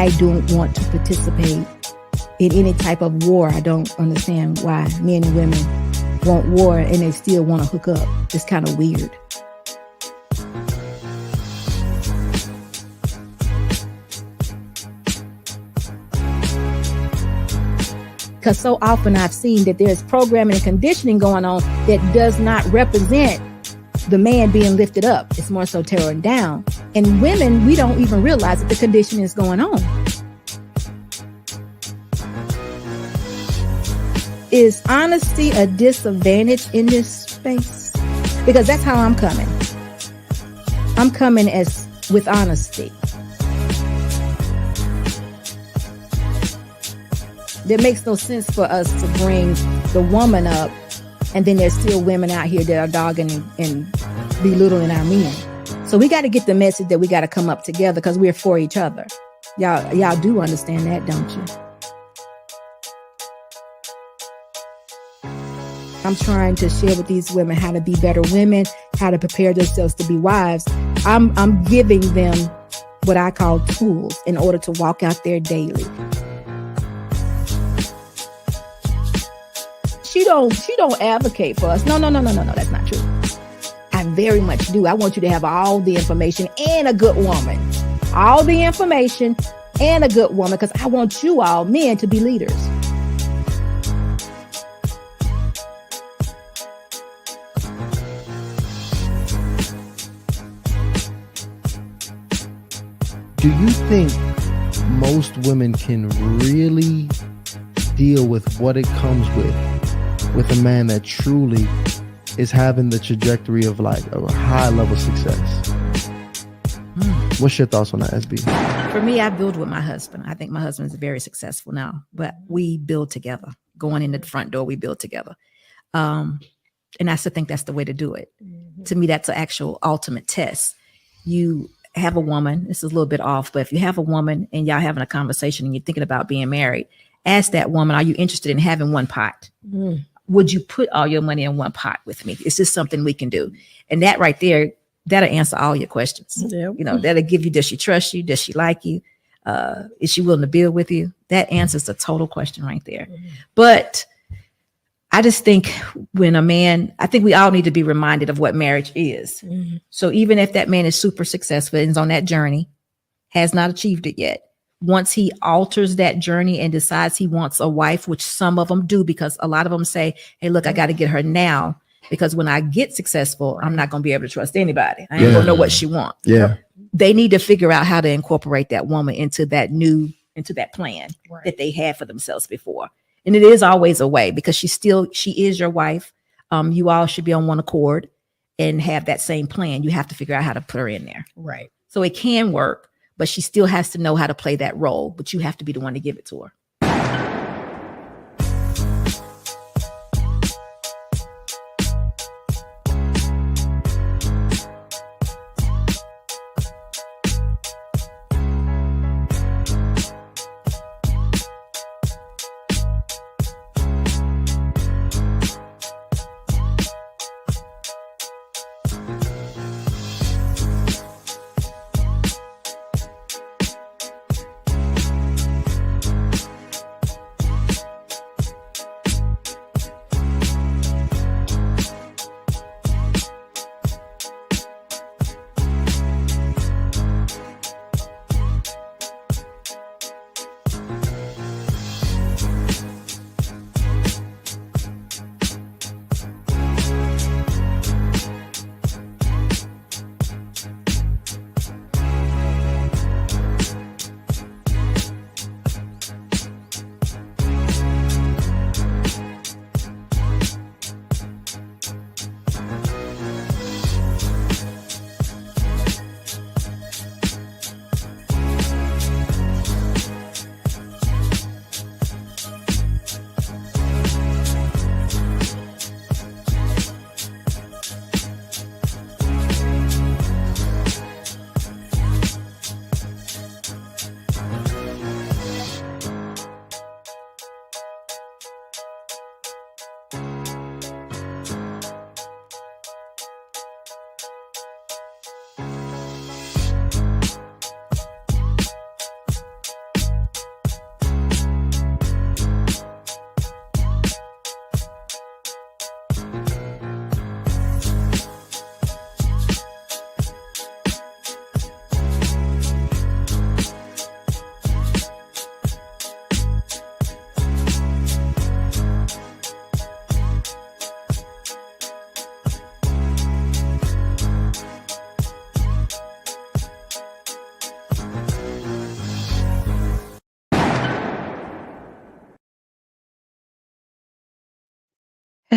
I don't want to participate in any type of war. I don't understand why men and women want war and they still want to hook up. It's kind of weird. Because so often I've seen that there's programming and conditioning going on that does not represent the man being lifted up. It's more so tearing down. And women, we don't even realize that the conditioning is going on. Is honesty a disadvantage in this space? Because that's how I'm coming. I'm coming as with honesty. There makes no sense for us to bring the woman up, and then there's still women out here that are dogging and belittling our men. So we got to get the message that we got to come up together because we're for each other. Y'all do understand that, don't you? I'm trying to share with these women how to be better women, how to prepare themselves to be wives. I'm giving them what I call tools in order to walk out there daily. She don't advocate for us. No, that's not true. I very much do. I want you to have all the information and a good woman. All the information and a good woman, because I want you all men to be leaders. Do you think most women can really deal with what it comes with a man that truly is having the trajectory of like a high level success? What's your thoughts on that, SB? For me, I build with my husband. I think my husband is very successful now, but we build together. Going in the front door, we build together. And I still think that's the way to do it. Mm-hmm. To me, that's an actual ultimate test. You have a woman, this is a little bit off, but if you have a woman and y'all having a conversation and you're thinking about being married, ask that woman, are you interested in having one pot? Mm. Would you put all your money in one pot with me? Is this something we can do? And that right there, that'll answer all your questions. Yep. You know, that'll give you, does she trust you? Does she like you? Is she willing to build with you? That answers the total question right there. Mm-hmm. But I just think I think we all need to be reminded of what marriage is. Mm-hmm. So even if that man is super successful and is on that journey, has not achieved it yet, once he alters that journey and decides he wants a wife, which some of them do, because a lot of them say, hey, look, I got to get her now, because when I get successful, I'm not going to be able to trust anybody. I ain't going to know what she wants. Yeah. They need to figure out how to incorporate that woman into that plan that they had for themselves before. And it is always a way, because she is your wife. You all should be on one accord and have that same plan. You have to figure out how to put her in there. Right. So it can work, but she still has to know how to play that role, but you have to be the one to give it to her.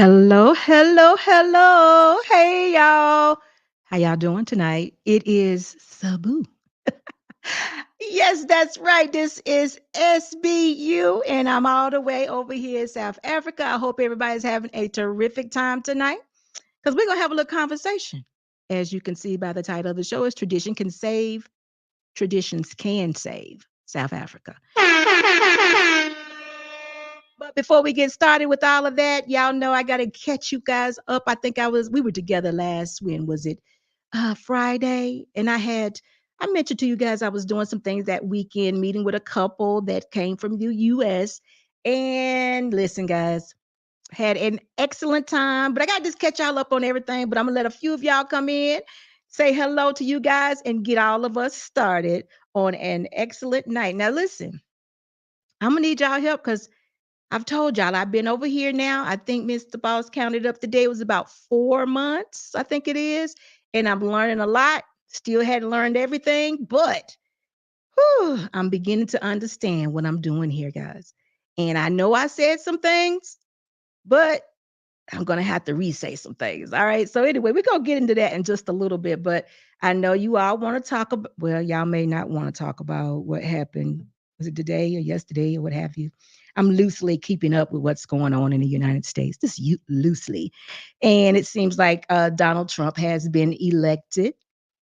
Hello, hello, hello. Hey, y'all. How y'all doing tonight? It is Sabu. Yes, that's right. This is SBU, and I'm all the way over here in South Africa. I hope everybody's having a terrific time tonight because we're going to have a little conversation. As you can see by the title of the show, is Tradition Can Save, Traditions Can Save South Africa. But before we get started with all of that, y'all know I got to catch you guys up. I think we were together last, when was it? Friday. And I mentioned to you guys I was doing some things that weekend, meeting with a couple that came from the US. And listen, guys, had an excellent time. But I got to just catch y'all up on everything. But I'm going to let a few of y'all come in, say hello to you guys, and get all of us started on an excellent night. Now, listen, I'm going to need y'all help because I've told y'all I've been over here now. I think Mr. Boss counted up today. It was about 4 months, I think it is. And I'm learning a lot. Still hadn't learned everything, but I'm beginning to understand what I'm doing here, guys. And I know I said some things, but I'm going to have to re-say some things. All right. So anyway, we're going to get into that in just a little bit, but I know you all want to talk about, well, y'all may not want to talk about what happened. Was it today or yesterday or what have you? I'm loosely keeping up with what's going on in the United States, just loosely. And it seems like Donald Trump has been elected.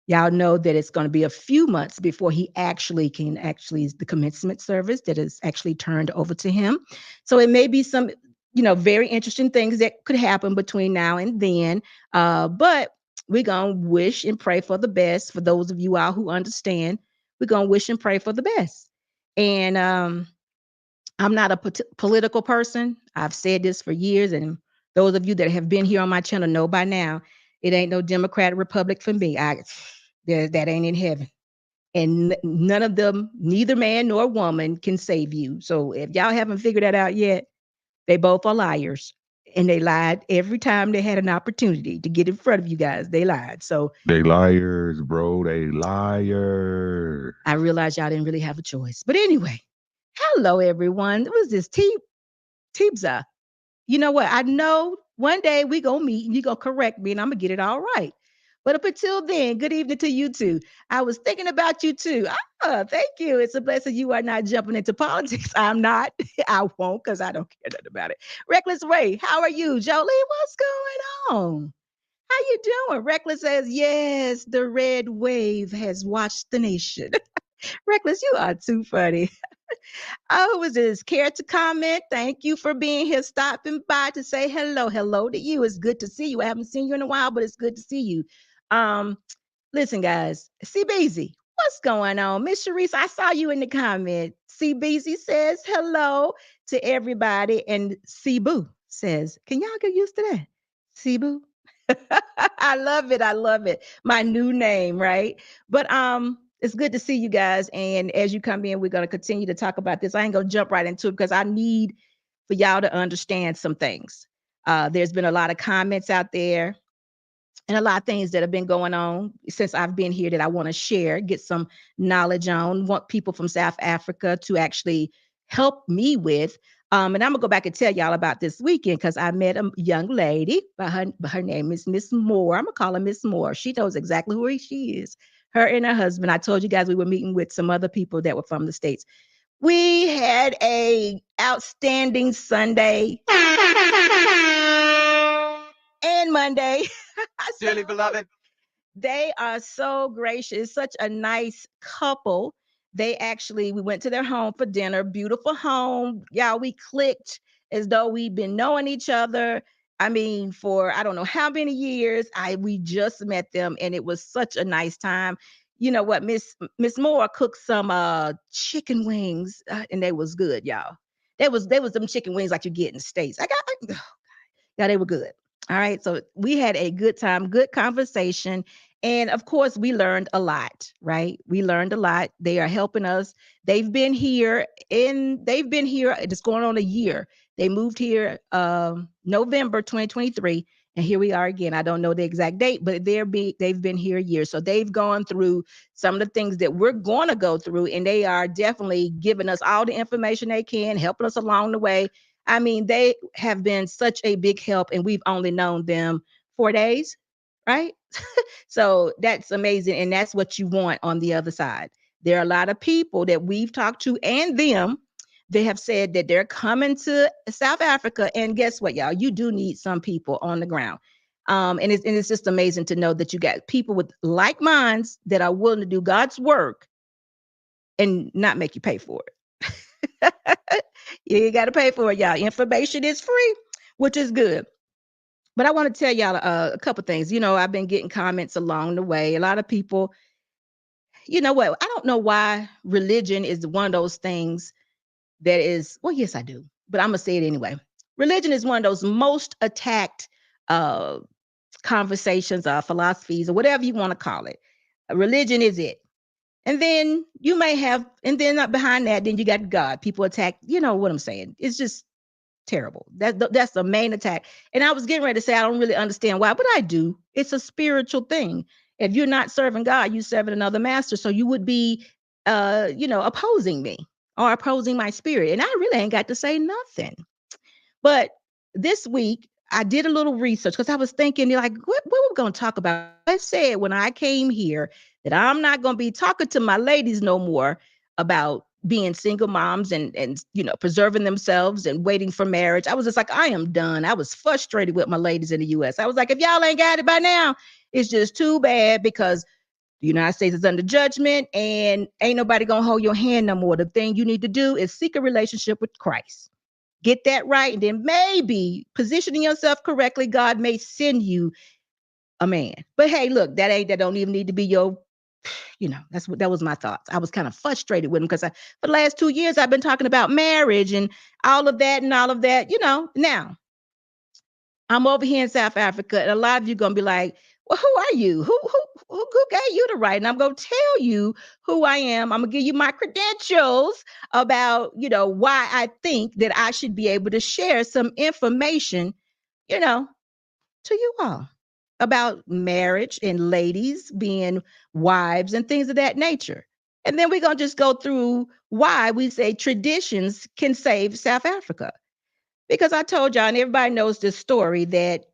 Y'all know that it's going to be a few months before he the commencement service that is actually turned over to him. So it may be some, very interesting things that could happen between now and then. But we're going to wish and pray for the best. For those of you all who understand, we're going to wish and pray for the best. And I'm not a political person. I've said this for years. And those of you that have been here on my channel know by now, it ain't no Democrat or Republic for me. That ain't in heaven. And none of them, neither man nor woman, can save you. So if y'all haven't figured that out yet, they both are liars. And they lied every time they had an opportunity to get in front of you guys. They lied. So they liars, bro. They liars. I realized y'all didn't really have a choice. But anyway, hello, everyone. It was this Tibza. You know what? I know one day we gonna meet and you gonna correct me and I'm gonna get it all right. But up until then, good evening to you too. I was thinking about you too. Thank you. It's a blessing you are not jumping into politics. I'm not. I won't because I don't care nothing about it. Reckless Ray, how are you? Jolie, what's going on? How you doing? Reckless says, yes, the red wave has washed the nation. Reckless, you are too funny. Oh, was this care to comment? Thank you for being here, stopping by to say hello. Hello to you. It's good to see you. I haven't seen you in a while, but it's good to see you. Listen, guys, CBZ, what's going on? Miss Sharice, I saw you in the comment. CBZ says hello to everybody. And Cebu says, can y'all get used to that? Cebu. I love it. I love it. My new name, right? But it's good to see you guys. And as you come in, we're going to continue to talk about this. I ain't going to jump right into it because I need for y'all to understand some things. There's been a lot of comments out there and a lot of things that have been going on since I've been here that I want to share, get some knowledge on, want people from South Africa to actually help me with. And I'm gonna go back and tell y'all about this weekend because I met a young lady, her name is Miss Moore. I'm gonna call her Miss Moore. She knows exactly who she is. Her and her husband. I told you guys we were meeting with some other people that were from the States. We had a outstanding Sunday and Monday. Dearly beloved. They are so gracious, such a nice couple. We went to their home for dinner. Beautiful home. Y'all, we clicked as though we've been knowing each other. I mean, for I don't know how many years. We just met them and it was such a nice time. You know what, Miss Moore cooked some chicken wings and they was good, y'all. They was them chicken wings like you get in the States. Yeah, they were good. All right. So we had a good time, good conversation. And of course, we learned a lot, right? We learned a lot. They are helping us. They've been here. It's going on a year. They moved here November 2023. And here we are again. I don't know the exact date, but they've been here a year. So they've gone through some of the things that we're going to go through. And they are definitely giving us all the information they can, helping us along the way. I mean, they have been such a big help, and we've only known them 4 days, right? So that's amazing. And that's what you want on the other side. There are a lot of people that we've talked to and them. They have said that they're coming to South Africa. And guess what, y'all? You do need some people on the ground. And it's just amazing to know that you got people with like minds that are willing to do God's work and not make you pay for it. You got to pay for it, y'all. Information is free, which is good. But I want to tell y'all a couple things. You know, I've been getting comments along the way. A lot of people, you know what? I don't know why religion is one of those things that is, well, yes, I do, but I'm going to say it anyway. Religion is one of those most attacked conversations or philosophies or whatever you want to call it. Religion is it. And then you may have, and then behind that, then you got God. People attack, you know what I'm saying? It's just terrible. That's the main attack. And I was getting ready to say, I don't really understand why, but I do. It's a spiritual thing. If you're not serving God, you're serving another master. So you would be, opposing me or opposing my spirit. And I really ain't got to say nothing. But this week, I did a little research because I was thinking, like, what we're going to talk about? I said when I came here that I'm not going to be talking to my ladies no more about being single moms and preserving themselves and waiting for marriage. I was just like, I am done. I was frustrated with my ladies in the U.S. I was like, if y'all ain't got it by now, it's just too bad because the United States is under judgment and ain't nobody going to hold your hand no more. The thing you need to do is seek a relationship with Christ. Get that right. And then maybe positioning yourself correctly, God may send you a man. But hey, look, that don't even need to be your, that was my thoughts. I was kind of frustrated with him because for the last 2 years, I've been talking about marriage and all of that. Now I'm over here in South Africa and a lot of you going to be like, well, who are you? Who gave you the right? And I'm going to tell you who I am. I'm going to give you my credentials about, why I think that I should be able to share some information, to you all about marriage and ladies being wives and things of that nature. And then we're going to just go through why we say traditions can save South Africa. Because I told y'all, and everybody knows this story that,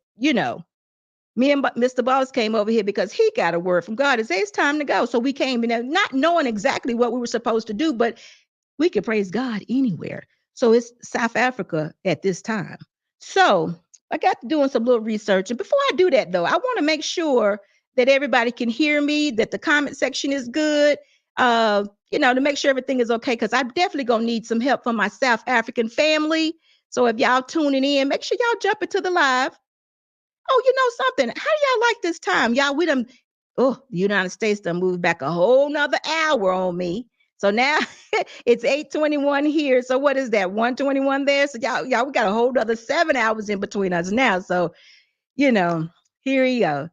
me and Mr. Boss came over here because he got a word from God and said, it's time to go. So we came in not knowing exactly what we were supposed to do, but we could praise God anywhere. So it's South Africa at this time. So I got to doing some little research. And before I do that, though, I want to make sure that everybody can hear me, that the comment section is good, to make sure everything is okay, because I'm definitely going to need some help from my South African family. So if y'all tuning in, make sure y'all jump into the live. Oh, you know something? How do y'all like this time? Y'all, the United States done moved back a whole nother hour on me. So now it's 8:21 here. So what is that? 1:21 there. So y'all, we got a whole other 7 hours in between us now. So, here we go.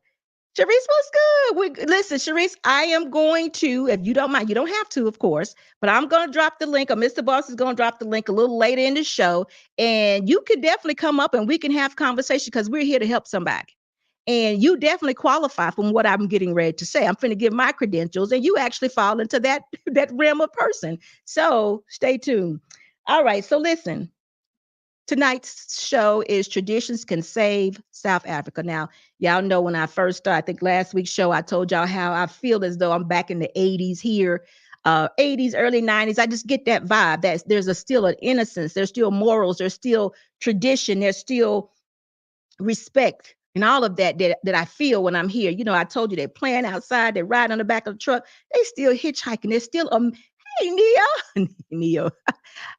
Sharice, what's good? Listen, Sharice, I am going to, if you don't mind, you don't have to, of course, but I'm going to drop the link, or Mr. Boss is going to drop the link a little later in the show. And you can definitely come up and we can have conversation because we're here to help somebody. And you definitely qualify from what I'm getting ready to say. I'm going to give my credentials and you actually fall into that realm of person. So stay tuned. All right. So listen. Tonight's show is Traditions Can Save South Africa. Now, y'all know when I first started, I think last week's show, I told y'all how I feel as though I'm back in the 80s here, 80s, early 90s. I just get that vibe that there's still an innocence. There's still morals. There's still tradition. There's still respect and all of that I feel when I'm here. I told you they're playing outside. They ride on the back of the truck. They still hitchhiking. They're still, hey, Neo. Neo.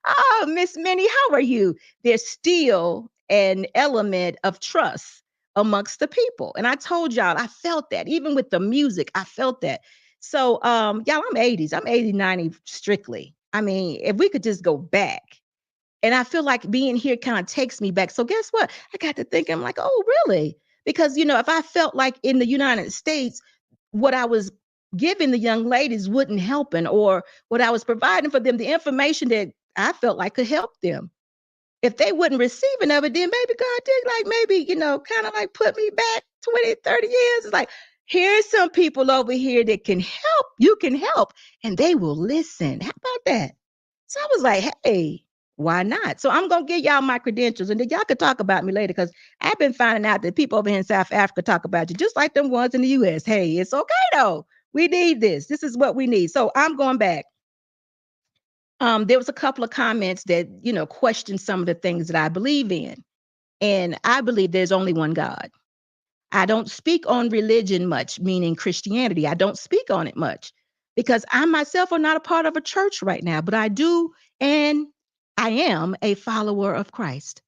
Oh, Miss Minnie, how are you? There's still an element of trust amongst the people. And I told y'all, I felt that. Even with the music, I felt that. So, y'all, I'm 80s. I'm 80, 90 strictly. I mean, if we could just go back. And I feel like being here kind of takes me back. So guess what? I got to think, I'm like, oh, really? Because, if I felt like in the United States, what I was giving the young ladies wouldn't helping, or what I was providing for them, the information that I felt like could help them. If they wouldn't receiving of it, then maybe God did kind of like put me back 20, 30 years. It's like, here's some people over here that can help. You can help, and they will listen. How about that? So I was like, hey, Why not? So I'm going to give y'all my credentials, and then y'all can talk about me later, because I've been finding out that people over here in South Africa talk about you just like them ones in the U.S. Hey, it's okay though. We need this. This is what we need. So I'm going back. There was a couple of comments that, questioned some of the things that I believe in. And I believe there's only one God. I don't speak on religion much, meaning Christianity. I don't speak on it much because I myself am not a part of a church right now, but I do, and I am a follower of Christ.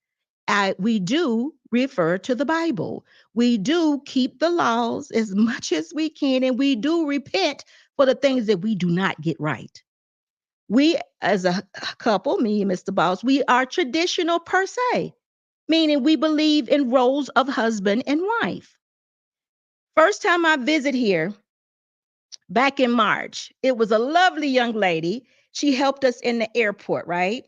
We do refer to the Bible. We do keep the laws as much as we can, and we do repent for the things that we do not get right. We, as a couple, me and Mr. Boss, we are traditional per se, meaning we believe in roles of husband and wife. First time I visit here, back in March, it was a lovely young lady. She helped us in the airport, right?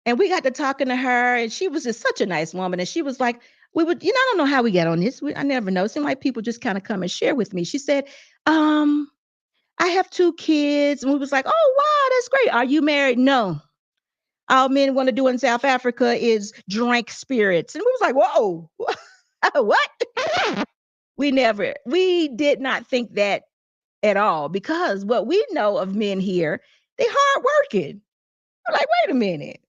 And we got to talking to her, and she was just such a nice woman. And she was like, I don't know how we got on this. I never know. It seemed like people just kind of come and share with me. She said, I have 2 kids. And we was like, oh, wow, that's great. Are you married? No. All men want to do in South Africa is drink spirits. And we was like, whoa, what? We did not think that at all, because what we know of men here, they hard working. We're like, wait a minute,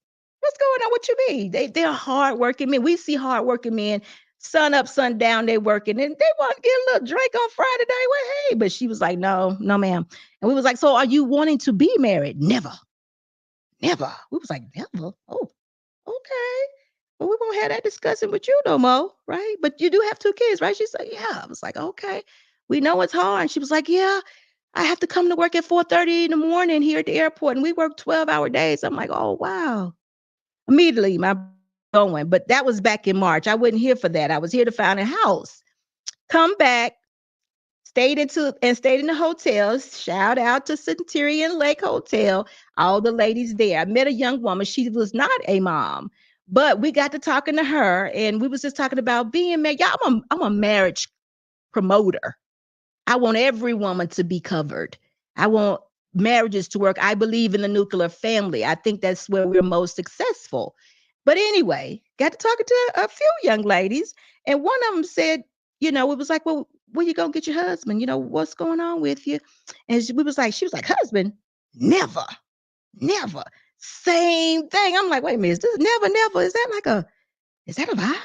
what's going on? What you mean? They're hard working men. We see hard working men, sun up, sun down, they working, and they want to get a little drink on Friday night. Well, hey, but she was like, no, ma'am. And we was like, so are you wanting to be married? Never. We was like, never. Oh, okay. Well, we won't have that discussion with you no more, right? But you do have 2 kids, right? She said, yeah. I was like, okay. We know it's hard. And she was like, yeah, I have to come to work at 4:30 in the morning here at the airport, and we work 12-hour days. I'm like, oh, wow. Immediately, my going. But that was back in March. I wasn't here for that. I was here to find a house. Come back, stayed in the hotels. Shout out to Centurion Lake Hotel. All the ladies there. I met a young woman. She was not a mom, but we got to talking to her, and we was just talking about being married. Yeah, I'm a marriage promoter. I want every woman to be covered. I want marriages to work. I believe in the nuclear family. I think that's where we're most successful. But anyway, got to talking to a few young ladies, and one of them said, it was like, well, where you gonna get your husband? What's going on with you? And she was like, husband? Never. Same thing. I'm like, wait a minute, is this never? Is that a vibe?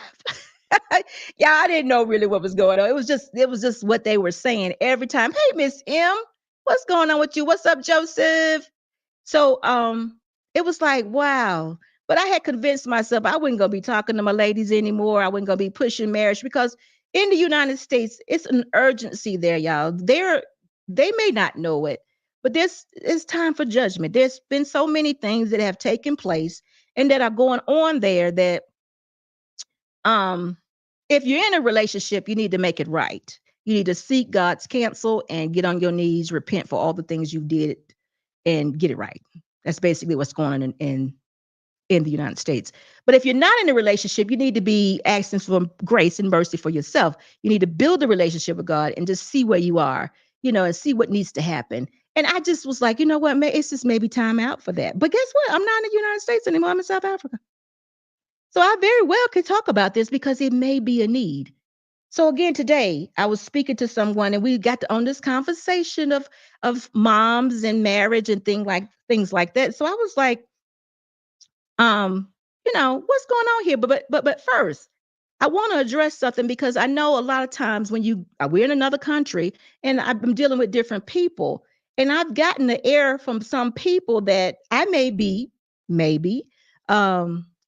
Yeah, I didn't know really what was going on. It was just what they were saying every time. Hey, Miss M, what's going on with you? What's up, Joseph? So it was like, wow. But I had convinced myself I wasn't gonna be talking to my ladies anymore. I wasn't gonna be pushing marriage, because in the United States, it's an urgency there, y'all. They may not know it, but it's time for judgment. There's been so many things that have taken place and that are going on there that if you're in a relationship, you need to make it right. You need to seek God's counsel and get on your knees, repent for all the things you did, and get it right. That's basically what's going on in the United States. But if you're not in a relationship, you need to be asking for grace and mercy for yourself. You need to build a relationship with God and just see where you are, and see what needs to happen. And I just was like, you know what, it's just maybe time out for that. But guess what? I'm not in the United States anymore. I'm in South Africa. So I very well could talk about this because it may be a need. So again, today I was speaking to someone, and we got on this conversation of moms and marriage and things like that. So I was like, what's going on here? But first, I want to address something, because I know a lot of times when we're in another country and I'm dealing with different people, and I've gotten the air from some people that I may be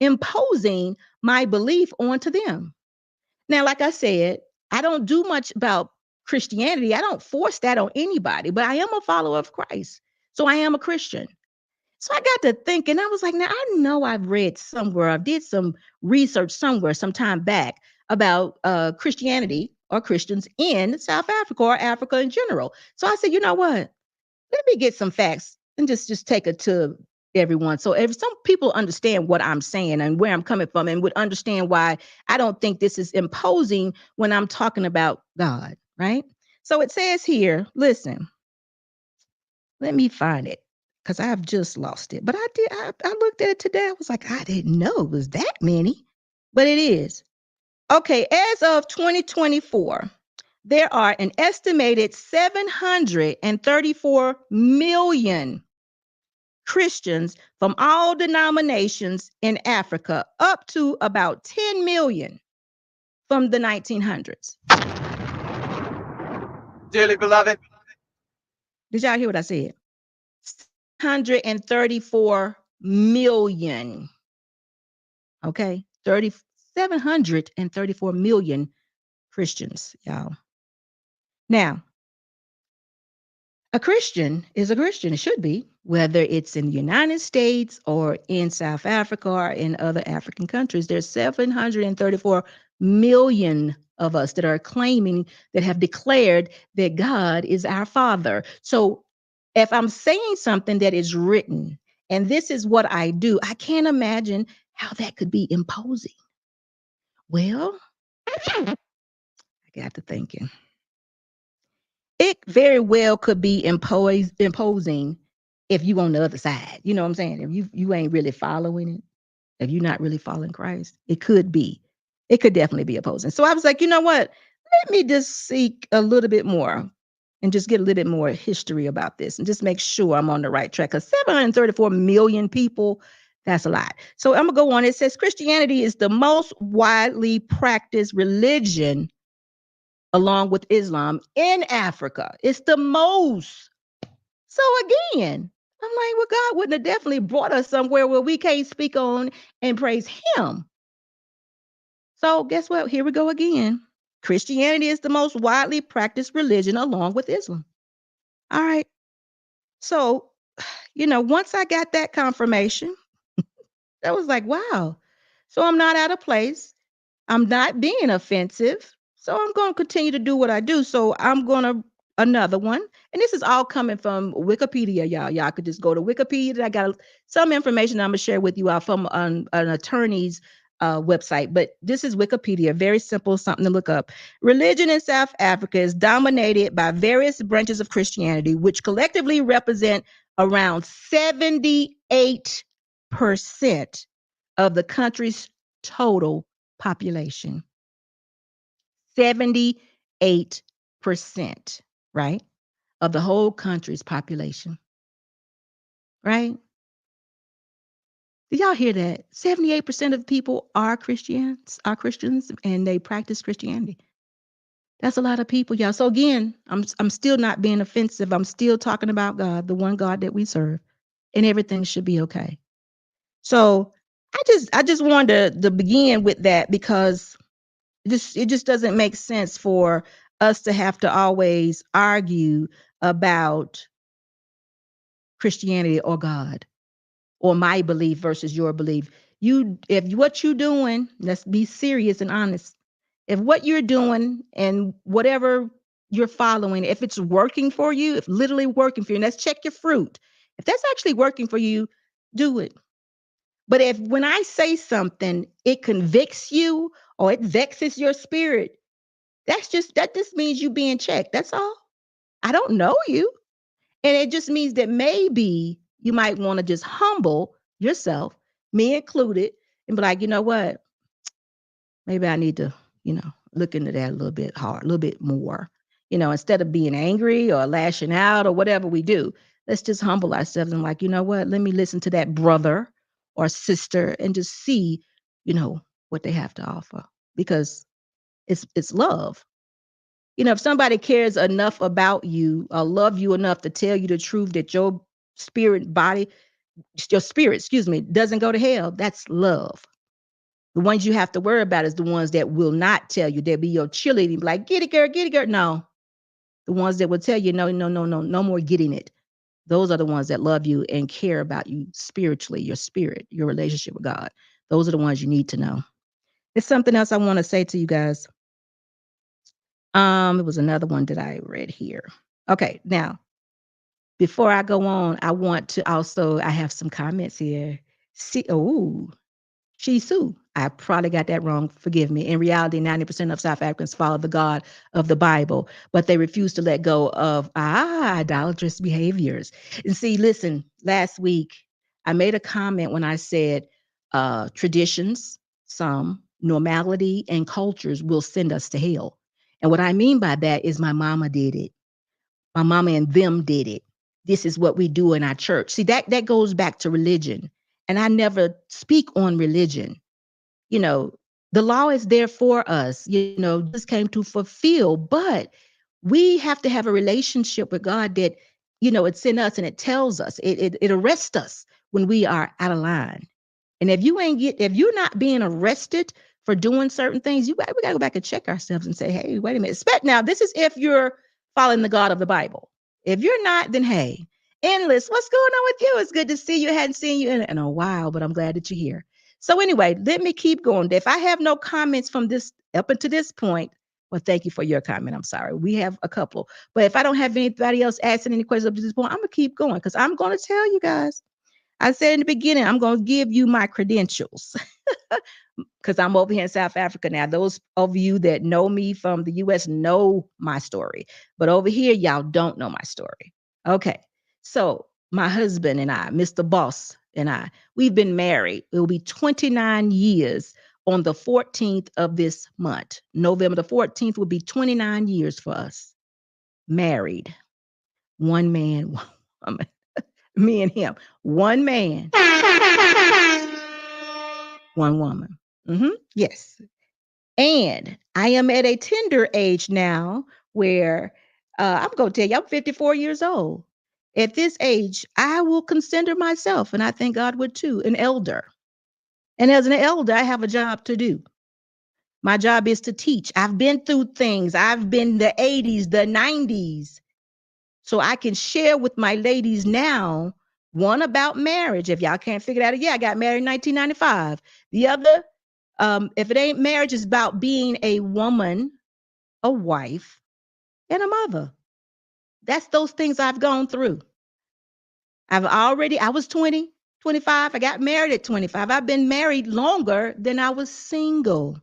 imposing my belief onto them. Now, like I said, I don't do much about Christianity. I don't force that on anybody, but I am a follower of Christ. So I am a Christian. So I got to thinking, I was like, now I know I've read somewhere, I did some research somewhere some time back about Christianity or Christians in South Africa or Africa in general. So I said, you know what? Let me get some facts and just take it to everyone. So if some people understand what I'm saying and where I'm coming from, and would understand why I don't think this is imposing when I'm talking about God, right? So it says here, listen, let me find it. because I've just lost it. But I looked at it today. I was like, I didn't know it was that many, but it is. Okay, as of 2024, there are an estimated 734 million Christians from all denominations in Africa, up to about 10 million from the 1900s. Dearly beloved. Did y'all hear what I said? 134 million. Okay, 734 million Christians, y'all. Now, a Christian is a Christian. It should be, whether it's in the United States or in South Africa or in other African countries. There's 734 million of us that are claiming, that have declared that God is our Father. So if I'm saying something that is written, and this is what I do, I can't imagine how that could be imposing. Well, I got to thinking. It very well could be imposing if you on the other side. You know what I'm saying? If you ain't really following it, if you're not really following Christ, it could be. It could definitely be opposing. So I was like, you know what? Let me just seek a little bit more and just get a little bit more history about this and just make sure I'm on the right track. Because 734 million people, that's a lot. So I'm going to go on. It says Christianity is the most widely practiced religion along with Islam in Africa. It's the most. So again, I'm like, well, God wouldn't have definitely brought us somewhere where we can't speak on and praise him. So guess what? Here we go again. Christianity is the most widely practiced religion along with Islam. All right. So, once I got that confirmation, I was like, wow. So I'm not out of place. I'm not being offensive. So I'm going to continue to do what I do. So I'm going to another one. And this is all coming from Wikipedia, y'all. Y'all could just go to Wikipedia. I got some information I'm going to share with you all from an attorney's website. But this is Wikipedia. Very simple, something to look up. Religion in South Africa is dominated by various branches of Christianity, which collectively represent around 78% of the country's total population. 78%, right? Of the whole country's population. Right? Did y'all hear that? 78% of people are Christians, and they practice Christianity. That's a lot of people, y'all. So again, I'm still not being offensive. I'm still talking about God, the one God that we serve, and everything should be okay. So I just wanted to begin with that, because it just doesn't make sense for us to have to always argue about Christianity or God, or my belief versus your belief. If what you're doing, let's be serious and honest. If what you're doing and whatever you're following, if it's working for you, if literally working for you, and let's check your fruit. If that's actually working for you, do it. But if when I say something, it convicts you or it vexes your spirit, that just means you being checked. That's all. I don't know you. And it just means that maybe you might want to just humble yourself, me included, and be like, you know what? Maybe I need to, look into that a little bit hard, a little bit more. Instead of being angry or lashing out or whatever we do, let's just humble ourselves and like, you know what? Let me listen to that brother or sister and just see, what they have to offer, because it's love. If somebody cares enough about you or love you enough to tell you the truth that your spirit, doesn't go to hell, that's love. The ones you have to worry about is the ones that will not tell you. They'll be your cheerleading, like, get it, girl, get it, girl. No. The ones that will tell you, no more getting it. Those are the ones that love you and care about you spiritually, your spirit, your relationship with God. Those are the ones you need to know. There's something else I want to say to you guys. It was another one that I read here. Okay, now, before I go on, I want to also, I have some comments here. Shisu. I probably got that wrong. Forgive me. In reality, 90% of South Africans follow the God of the Bible, but they refuse to let go of idolatrous behaviors. And see, listen, last week I made a comment when I said traditions, some normality, and cultures will send us to hell. And what I mean by that is my mama did it. My mama and them did it. This is what we do in our church. See, that goes back to religion. And I never speak on religion. You know, the law is there for us. You know, this came to fulfill, but we have to have a relationship with God that, you know, it's in us and it tells us, it arrests us when we are out of line. And if you're not being arrested for doing certain things, we gotta go back and check ourselves and say, hey, wait a minute. Now, this is if you're following the God of the Bible. If you're not, then hey, Endless, what's going on with you? It's good to see you. Hadn't seen you in a while, but I'm glad that you're here. So anyway, let me keep going. If I have no comments from this up until this point, well, thank you for your comment. I'm sorry. We have a couple. But if I don't have anybody else asking any questions up to this point, I'm going to keep going because I'm going to tell you guys. I said in the beginning, I'm going to give you my credentials because I'm over here in South Africa now. Those of you that know me from the U.S. know my story. But over here, y'all don't know my story. Okay. So my husband and I, Mr. Boss and I, we've been married. It will be 29 years on the 14th of this month. November the 14th will be 29 years for us. Married. One man, one woman. Me and him. One man, one woman. Yes. And I am at a tender age now where I'm going to tell you, I'm 54 years old. At this age, I will consider myself, and I think God would too, an elder. And as an elder, I have a job to do. My job is to teach. I've been through things. I've been the 80s, the 90s. So I can share with my ladies now, one about marriage. If y'all can't figure it out, yeah, I got married in 1995. The other, if it ain't marriage, is about being a woman, a wife, and a mother. That's those things I've gone through. I was 20, 25. I got married at 25. I've been married longer than I was single.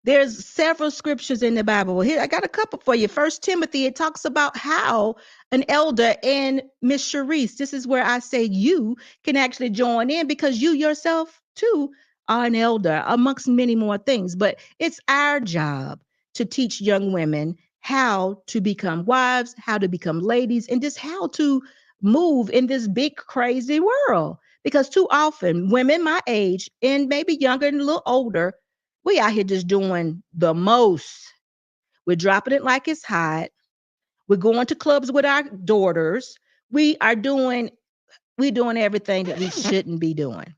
There's several scriptures in the Bible. Here, I got a couple for you. First Timothy, it talks about how an elder, and Miss Sharice, this is where I say you can actually join in because you yourself too are an elder amongst many more things. But it's our job to teach young women how to become wives, how to become ladies, and just how to move in this big, crazy world. Because too often women my age and maybe younger and a little older, we out here just doing the most. We're dropping it like it's hot. We're going to clubs with our daughters. We're doing everything that we shouldn't be doing.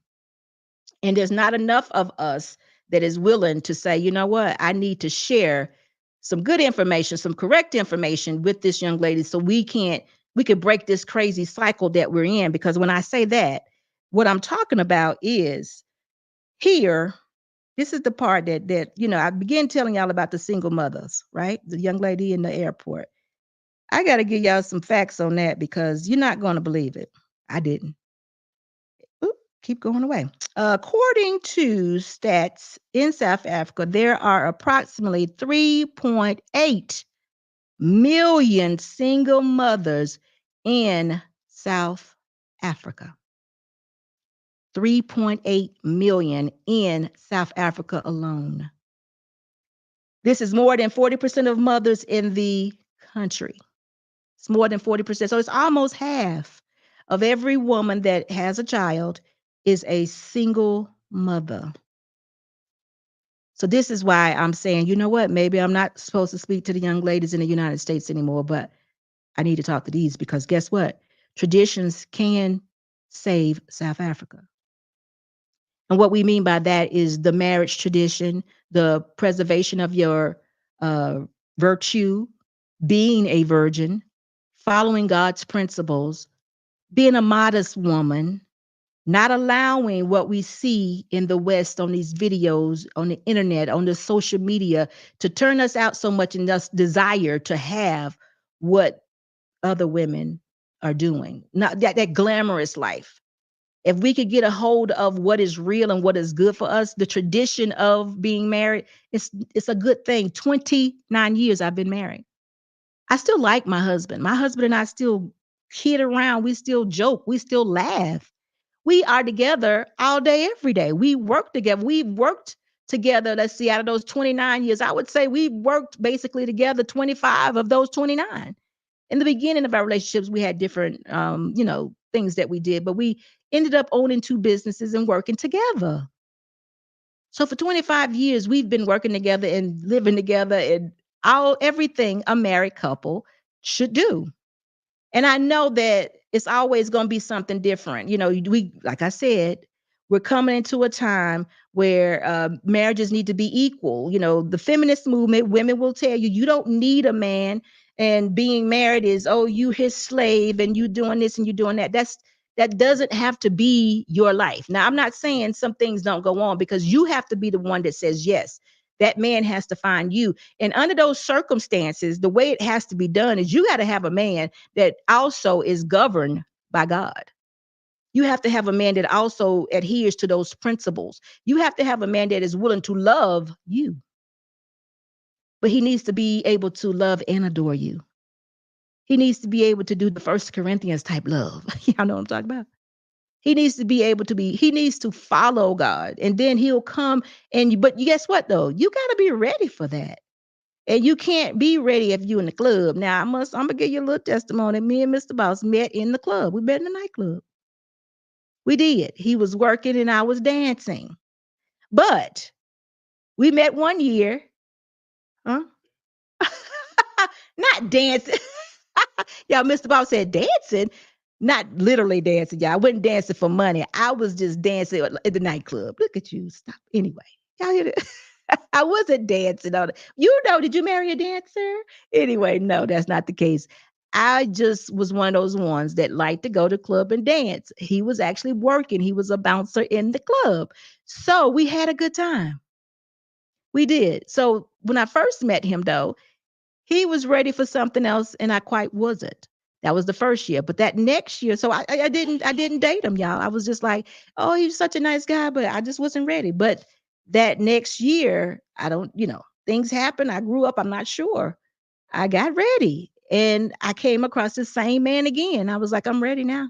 And there's not enough of us that is willing to say, you know what, I need to share some good information, some correct information with this young lady so we could break this crazy cycle that we're in. Because when I say that, what I'm talking about is here. This is the part that I began telling y'all about the single mothers, right? The young lady in the airport. I got to give y'all some facts on that because you're not going to believe it. I didn't. Oop, keep going away. According to stats in South Africa, there are approximately 3.8 million single mothers in South Africa. 3.8 million in South Africa alone. This is more than 40% of mothers in the country. It's more than 40%. So it's almost half of every woman that has a child is a single mother. So this is why I'm saying, you know what? Maybe I'm not supposed to speak to the young ladies in the United States anymore, but I need to talk to these because guess what? Traditions can save South Africa. And what we mean by that is the marriage tradition, the preservation of your virtue, being a virgin, following God's principles, being a modest woman, not allowing what we see in the West on these videos, on the internet, on the social media to turn us out so much and us desire to have what other women are doing. Not that glamorous life. If we could get a hold of what is real and what is good for us, the tradition of being married, it's a good thing. 29 years I've been married. I still like my husband. My husband and I still kid around. We still joke. We still laugh. We are together all day, every day. We work together. We've worked together. Let's see, out of those 29 years, I would say we worked basically together 25 of those 29. In the beginning of our relationships, we had different, things that we did, but we ended up owning 2 businesses and working together. So for 25 years, we've been working together and living together and everything a married couple should do. And I know that it's always going to be something different. Like I said, we're coming into a time where marriages need to be equal. The feminist movement, women will tell you, you don't need a man, and being married is, oh, you his slave and you doing this and you doing that. That doesn't have to be your life. Now, I'm not saying some things don't go on, because you have to be the one that says yes. That man has to find you. And under those circumstances, the way it has to be done is you got to have a man that also is governed by God. You have to have a man that also adheres to those principles. You have to have a man that is willing to love you. But he needs to be able to love and adore you. He needs to be able to do the 1 Corinthians type love. Y'all know what I'm talking about? He needs to follow God, and then he'll come but guess what though? You got to be ready for that. And you can't be ready if you in the club. Now I'm gonna give you a little testimony. Me and Mr. Boss met in the club. We met in the nightclub. We did. He was working and I was dancing. But we met one year. Huh? Not dancing. Y'all, Mr. Boss said dancing. Not literally dancing, y'all. I wasn't dancing for money. I was just dancing at the nightclub. Look at you. Stop. Anyway, y'all hear it? I wasn't dancing on it. Did you marry a dancer? Anyway, no, that's not the case. I just was one of those ones that liked to go to club and dance. He was actually working. He was a bouncer in the club. So we had a good time. We did. So when I first met him, though, he was ready for something else, and I quite wasn't. That was the first year. But that next year, so I didn't date him, y'all. I was just like, oh, he's such a nice guy, but I just wasn't ready. But that next year, things happen. I grew up. I'm not sure. I got ready, and I came across the same man again. I was like, I'm ready now.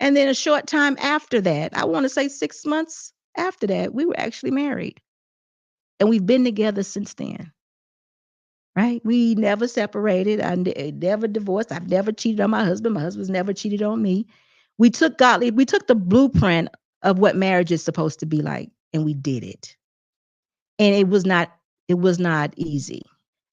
And then a short time after that, I want to say 6 months after that, we were actually married, and we've been together since then. Right? We never separated. I never divorced. I've never cheated on my husband. My husband's never cheated on me. We took the blueprint of what marriage is supposed to be like, and we did it. And it was not easy.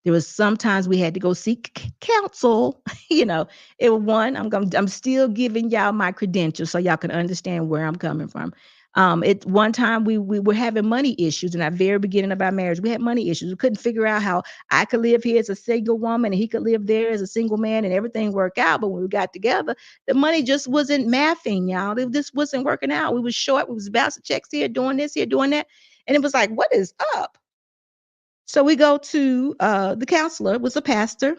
There was sometimes we had to go seek counsel. I'm still giving y'all my credentials so y'all can understand where I'm coming from. At one time we were having money issues in our very beginning of our marriage. We had money issues. We couldn't figure out how I could live here as a single woman and he could live there as a single man and everything worked out. But when we got together, the money just wasn't mathing, y'all. It just wasn't working out. We was short. We was bouncing checks here, doing this here, doing that. And it was like, what is up? So we go to the counselor, was a pastor.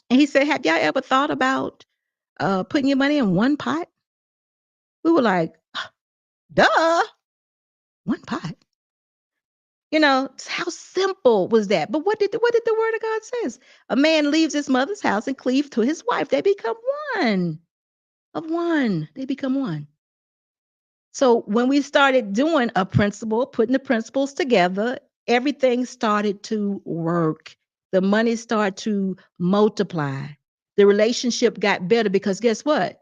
And he said, have y'all ever thought about putting your money in one pot? We were like, duh, one pot. How simple was that? But what did the word of God says? A man leaves his mother's house and cleaves to his wife. They become one. Of one. They become one. So when we started doing a principle, putting the principles together, everything started to work. The money started to multiply. The relationship got better because guess what?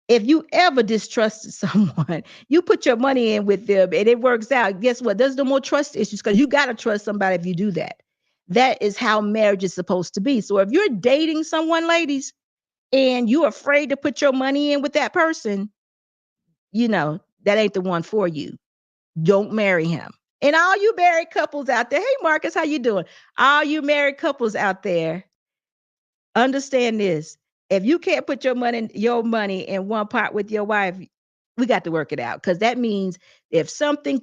If you ever distrusted someone, you put your money in with them and it works out. Guess what? There's no more trust issues because you got to trust somebody if you do that. That is how marriage is supposed to be. So if you're dating someone, ladies, and you're afraid to put your money in with that person, that ain't the one for you. Don't marry him. And all you married couples out there, hey, Marcus, how you doing? All you married couples out there, understand this. If you can't put your money in one pot with your wife, we got to work it out. Because that means if something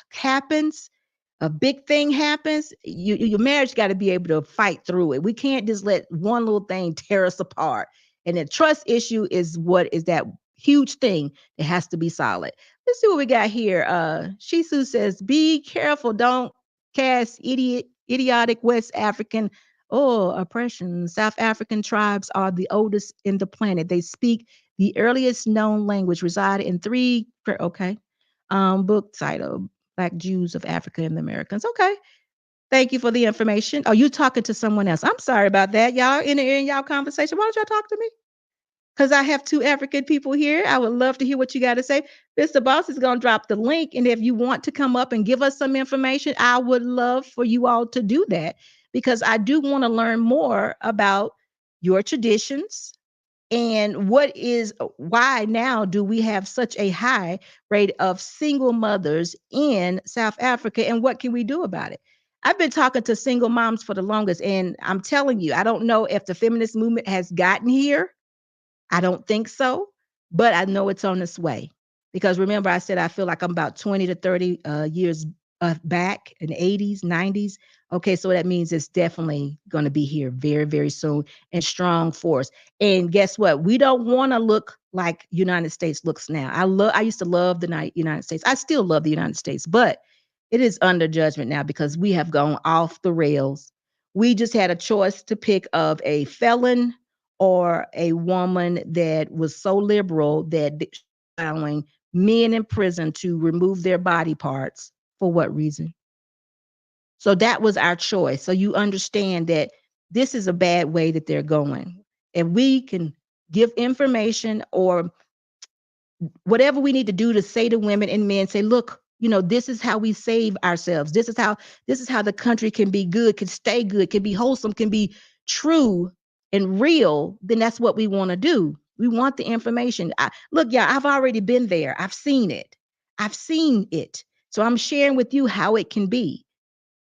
happens, a big thing happens, your marriage got to be able to fight through it. We can't just let one little thing tear us apart. And the trust issue is huge thing. It has to be solid. Let's see what we got here. Shisu says, be careful. Don't cast idiotic West African oppression. South African tribes are the oldest in the planet. They speak the earliest known language, reside in three, book title, Black Jews of Africa and the Americans. Okay. Thank you for the information. Oh, you talking to someone else. I'm sorry about that. Y'all in y'all conversation. Why don't y'all talk to me? Because I have two African people here. I would love to hear what you got to say. Mr. Boss is going to drop the link. And if you want to come up and give us some information, I would love for you all to do that, because I do want to learn more about your traditions and why now do we have such a high rate of single mothers in South Africa, and what can we do about it? I've been talking to single moms for the longest, and I'm telling you, I don't know if the feminist movement has gotten here. I don't think so, but I know it's on its way. Because remember, I said I feel like I'm about 20 to 30 years back in the 80s, 90s. Okay, so that means it's definitely going to be here very, very soon, and strong force. And guess what? We don't want to look like United States looks now. I used to love the United States. I still love the United States, but it is under judgment now because we have gone off the rails. We just had a choice to pick of a felon or a woman that was so liberal that allowing men in prison to remove their body parts. For what reason? So that was our choice. So you understand that this is a bad way that they're going. If we can give information or whatever we need to do to say to women and men, say, look, this is how we save ourselves. This is how the country can be good, can stay good, can be wholesome, can be true and real. Then that's what we want to do. We want the information. I've already been there. I've seen it. So I'm sharing with you how it can be.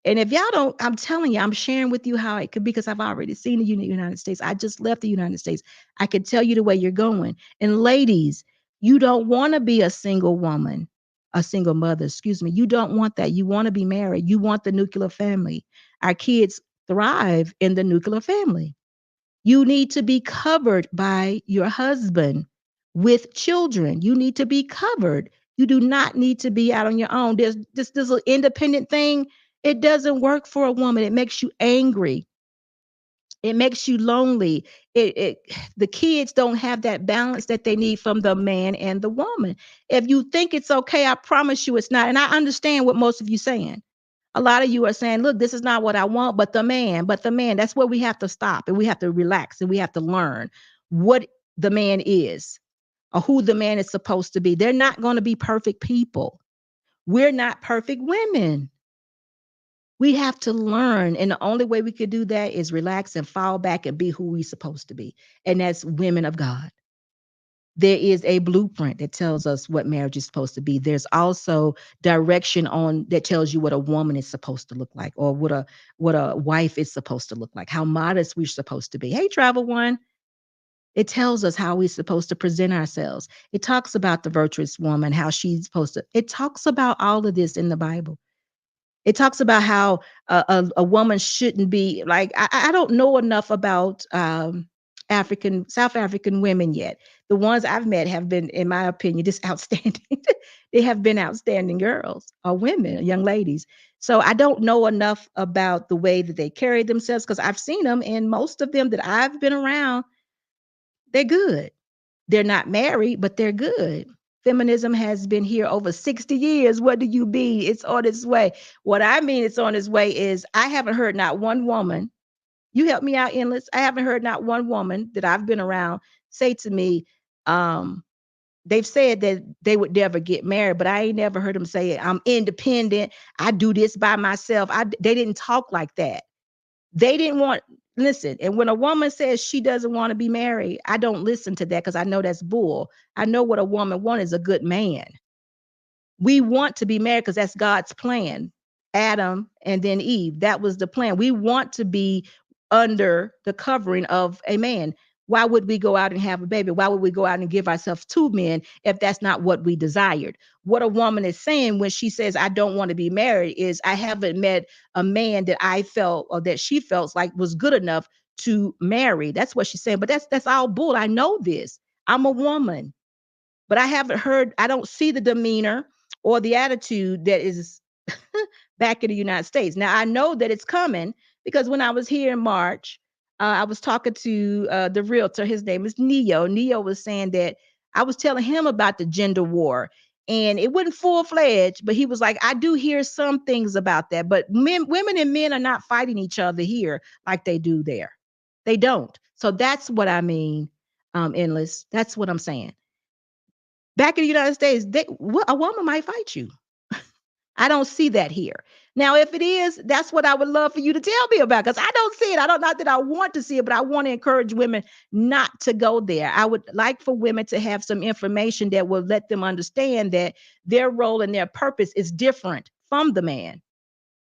And if y'all don't, I'm telling you, I'm sharing with you how it could be, because I've already seen the United States. I just left the United States. I can tell you the way you're going. And ladies, you don't want to be a single woman, a single mother, excuse me. You don't want that. You want to be married. You want the nuclear family. Our kids thrive in the nuclear family. You need to be covered by your husband with children. You need to be covered. You do not need to be out on your own. There's this little independent thing. It doesn't work for a woman. It makes you angry. It makes you lonely. The kids don't have that balance that they need from the man and the woman. If you think it's okay, I promise you it's not. And I understand what most of you saying. A lot of you are saying, look, this is not what I want, but the man, that's where we have to stop, and we have to relax, and we have to learn what the man is or who the man is supposed to be. They're not going to be perfect people. We're not perfect women. We have to learn. And the only way we could do that is relax and fall back and be who we're supposed to be. And that's women of God. There is a blueprint that tells us what marriage is supposed to be. There's also direction that tells you what a woman is supposed to look like, or what a wife is supposed to look like, how modest we're supposed to be. Hey, Travel One. It tells us how we're supposed to present ourselves. It talks about the virtuous woman, how she's supposed to. It talks about all of this in the Bible. It talks about how a woman shouldn't be like, I don't know enough about South African women yet. The ones I've met have been, in my opinion, just outstanding. They have been outstanding girls or women, young ladies. So I don't know enough about the way that they carry themselves, because I've seen them, and most of them that I've been around, they're good. They're not married, but they're good. Feminism has been here over 60 years. What do you mean? It's on its way. What I mean it's on its way is I haven't heard not one woman. You help me out, Endless. I haven't heard not one woman that I've been around say to me, they've said that they would never get married, but I ain't never heard them say, I'm independent. I do this by myself. They didn't talk like that. They didn't want, listen, and when a woman says she doesn't want to be married, I don't listen to that, because I know that's bull. I know what a woman wants is a good man. We want to be married because that's God's plan. Adam and then Eve, that was the plan. We want to be under the covering of a man. Why would we go out and have a baby? Why would we go out and give ourselves to men if that's not what we desired? What a woman is saying when she says, I don't want to be married, is I haven't met a man that I felt, or that she felt like was good enough to marry. That's what she's saying. But that's all bull. I know this. I'm a woman. But I don't see the demeanor or the attitude that is back in the United States. Now, I know that it's coming because when I was here in March, I was talking to the realtor. His name is Neo. Neo was saying that I was telling him about the gender war, and it wasn't full-fledged, but he was like, I do hear some things about that, but women and men are not fighting each other here like they do there. They don't. So that's what I mean, Endless. That's what I'm saying. Back in the United States, a woman might fight you. I don't see that here. Now, if it is, that's what I would love for you to tell me about, because I don't see it. I don't, not that I want to see it, but I want to encourage women not to go there. I would like for women to have some information that will let them understand that their role and their purpose is different from the man.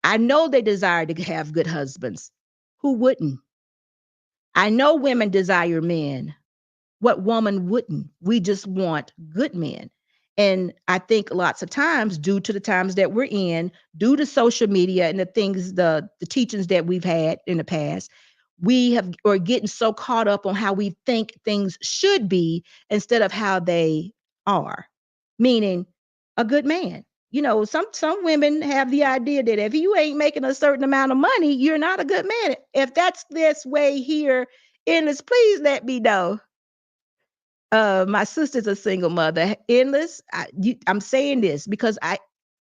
I know they desire to have good husbands. Who wouldn't? I know women desire men. What woman wouldn't? We just want good men. And I think lots of times, due to the times that we're in, due to social media and the things, the teachings that we've had in the past, are getting so caught up on how we think things should be instead of how they are. Meaning, a good man. You know, some women have the idea that if you ain't making a certain amount of money, you're not a good man. If that's this way here, Endless, please let me know. My sister's a single mother. Endless. I'm saying this because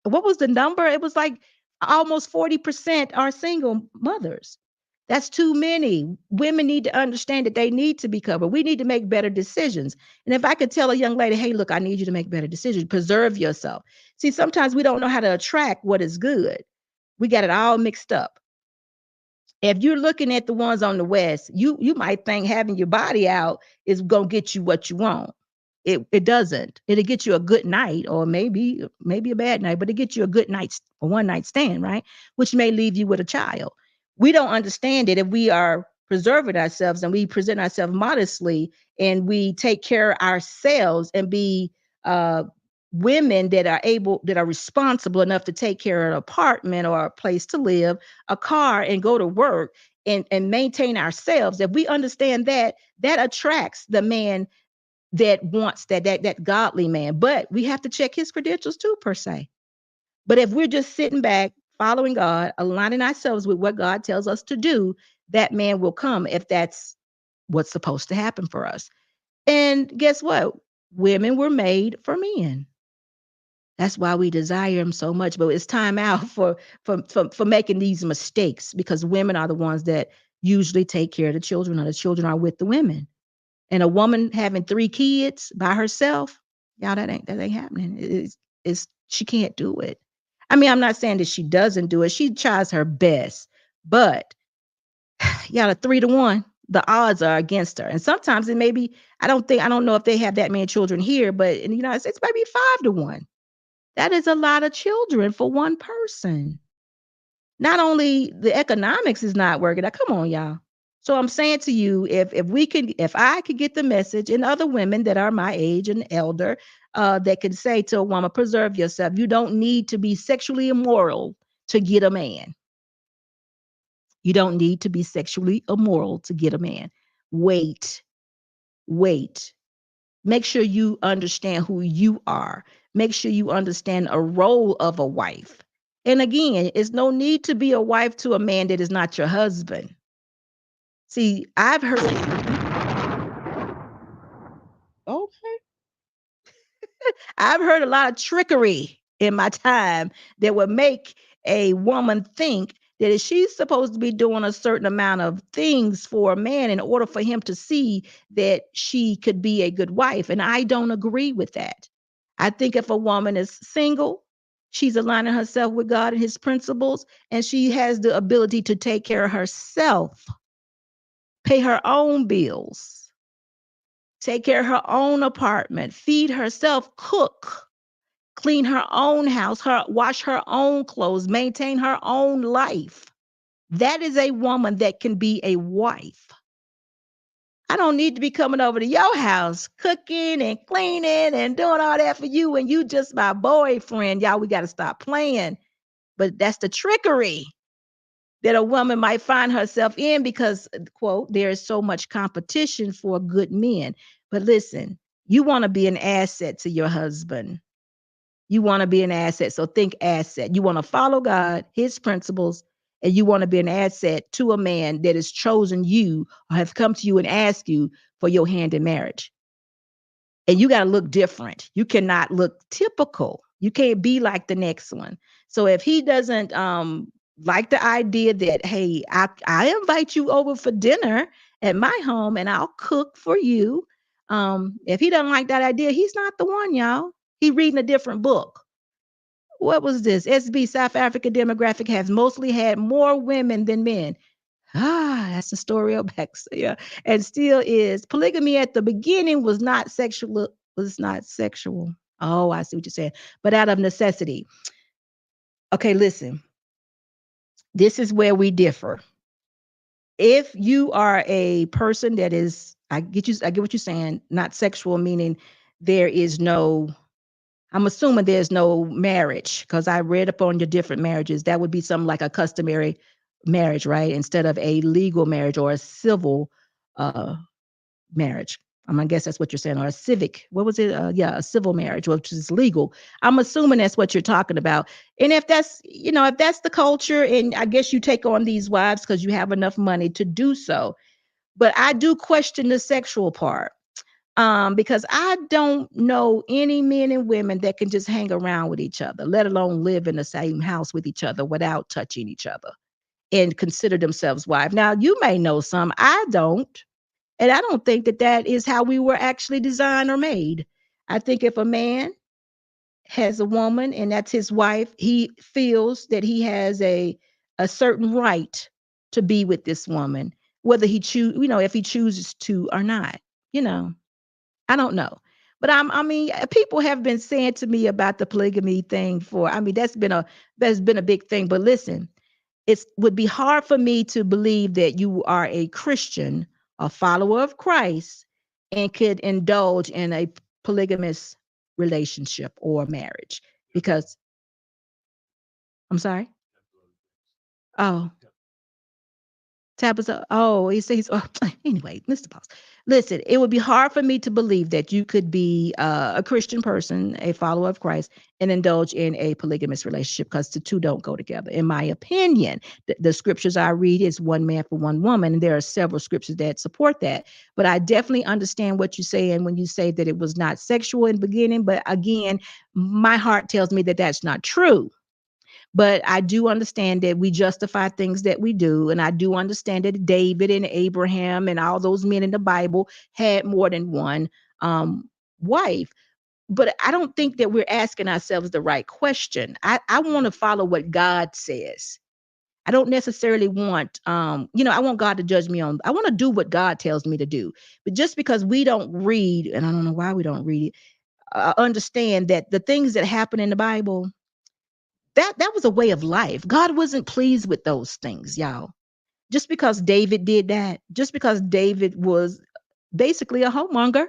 what was the number? It was like almost 40% are single mothers. That's too many. Women need to understand that they need to be covered. We need to make better decisions. And if I could tell a young lady, hey, look, I need you to make better decisions, preserve yourself. See, sometimes we don't know how to attract what is good. We got it all mixed up. If you're looking at the ones on the West, you might think having your body out is gonna get you what you want. It doesn't. It'll get you a good night, or maybe a bad night, but it gets you a good a one night stand, right? Which may leave you with a child. We don't understand it if we are preserving ourselves and we present ourselves modestly and we take care of ourselves and be women that are responsible enough to take care of an apartment or a place to live, a car, and go to work and maintain ourselves. If we understand that, that attracts the man that wants that godly man. But we have to check his credentials too, per se. But if we're just sitting back, following God, aligning ourselves with what God tells us to do, that man will come if that's what's supposed to happen for us. And guess what? Women were made for men. That's why we desire him so much. But it's time out for making these mistakes, because women are the ones that usually take care of the children, or the children are with the women. And a woman having 3 kids by herself, y'all, that ain't happening. She can't do it. I mean, I'm not saying that she doesn't do it. She tries her best, but y'all, a 3-to-1, the odds are against her. And sometimes it may be, I don't know if they have that many children here, but in the United States, maybe 5-to-1. That is a lot of children for one person. Not only the economics is not working. Now, come on, y'all. So I'm saying to you, if I could get the message, and other women that are my age and elder, that can say to a woman, preserve yourself. You don't need to be sexually immoral to get a man. You don't need to be sexually immoral to get a man. Wait. Make sure you understand who you are. Make sure you understand a role of a wife. And again, it's no need to be a wife to a man that is not your husband. See, I've heard. Okay. I've heard a lot of trickery in my time that would make a woman think that if she's supposed to be doing a certain amount of things for a man in order for him to see that she could be a good wife. And I don't agree with that. I think if a woman is single, she's aligning herself with God and his principles, and she has the ability to take care of herself, pay her own bills, take care of her own apartment, feed herself, cook, clean her own house, wash her own clothes, maintain her own life. That is a woman that can be a wife. I don't need to be coming over to your house, cooking and cleaning and doing all that for you, and you just my boyfriend. Y'all, we got to stop playing. But that's the trickery that a woman might find herself in because, quote, there is so much competition for good men. But listen, You want to be an asset to your husband. You want to be an asset. So think asset. You want to follow God, his principles, and you want to be an asset to a man that has chosen you or have come to you and asked you for your hand in marriage. And you got to look different. You cannot look typical. You can't be like the next one. So if he doesn't like the idea that, hey, I invite you over for dinner at my home and I'll cook for you. If he doesn't like that idea, he's not the one, y'all. He reading a different book. What was this? SB South Africa demographic has mostly had more women than men. That's the story of Baxia, and still is. Polygamy at the beginning was not sexual. Oh, I see what you're saying. But out of necessity. Okay, listen. This is where we differ. If you are a person that is, I get what you're saying, not sexual, meaning there is no, I'm assuming there's no marriage, because I read up on your different marriages. That would be something like a customary marriage, right? Instead of a legal marriage or a civil marriage. I guess that's what you're saying, or a civic. What was it? A civil marriage, which is legal. I'm assuming that's what you're talking about. And if that's, if that's the culture, and I guess you take on these wives because you have enough money to do so. But I do question the sexual part. Because I don't know any men and women that can just hang around with each other, let alone live in the same house with each other without touching each other and consider themselves wife. Now, you may know some, I don't. And I don't think that that is how we were actually designed or made. I think if a man has a woman and that's his wife, he feels that he has a certain right to be with this woman, whether he if he chooses to or not, I don't know. But people have been saying to me about the polygamy thing that's been a big thing. But listen, it would be hard for me to believe that you are a Christian, a follower of Christ, and could indulge in a polygamous relationship or marriage. Because, I'm sorry. Oh, Tabitha. Oh, he says. Oh, anyway, Mr. Boss. Listen, it would be hard for me to believe that you could be a Christian person, a follower of Christ, and indulge in a polygamous relationship, because the two don't go together. In my opinion, the scriptures I read is one man for one woman, and there are several scriptures that support that. But I definitely understand what you're saying when you say that it was not sexual in the beginning. But again, my heart tells me that that's not true. But I do understand that we justify things that we do. And I do understand that David and Abraham and all those men in the Bible had more than one wife. But I don't think that we're asking ourselves the right question. I want to follow what God says. I don't necessarily want, I want God to judge me I want to do what God tells me to do. But just because we don't read, and I don't know why we don't read it, understand that the things that happen in the Bible, that was a way of life. God wasn't pleased with those things, y'all. Just because David did that, just because David was basically a homemonger.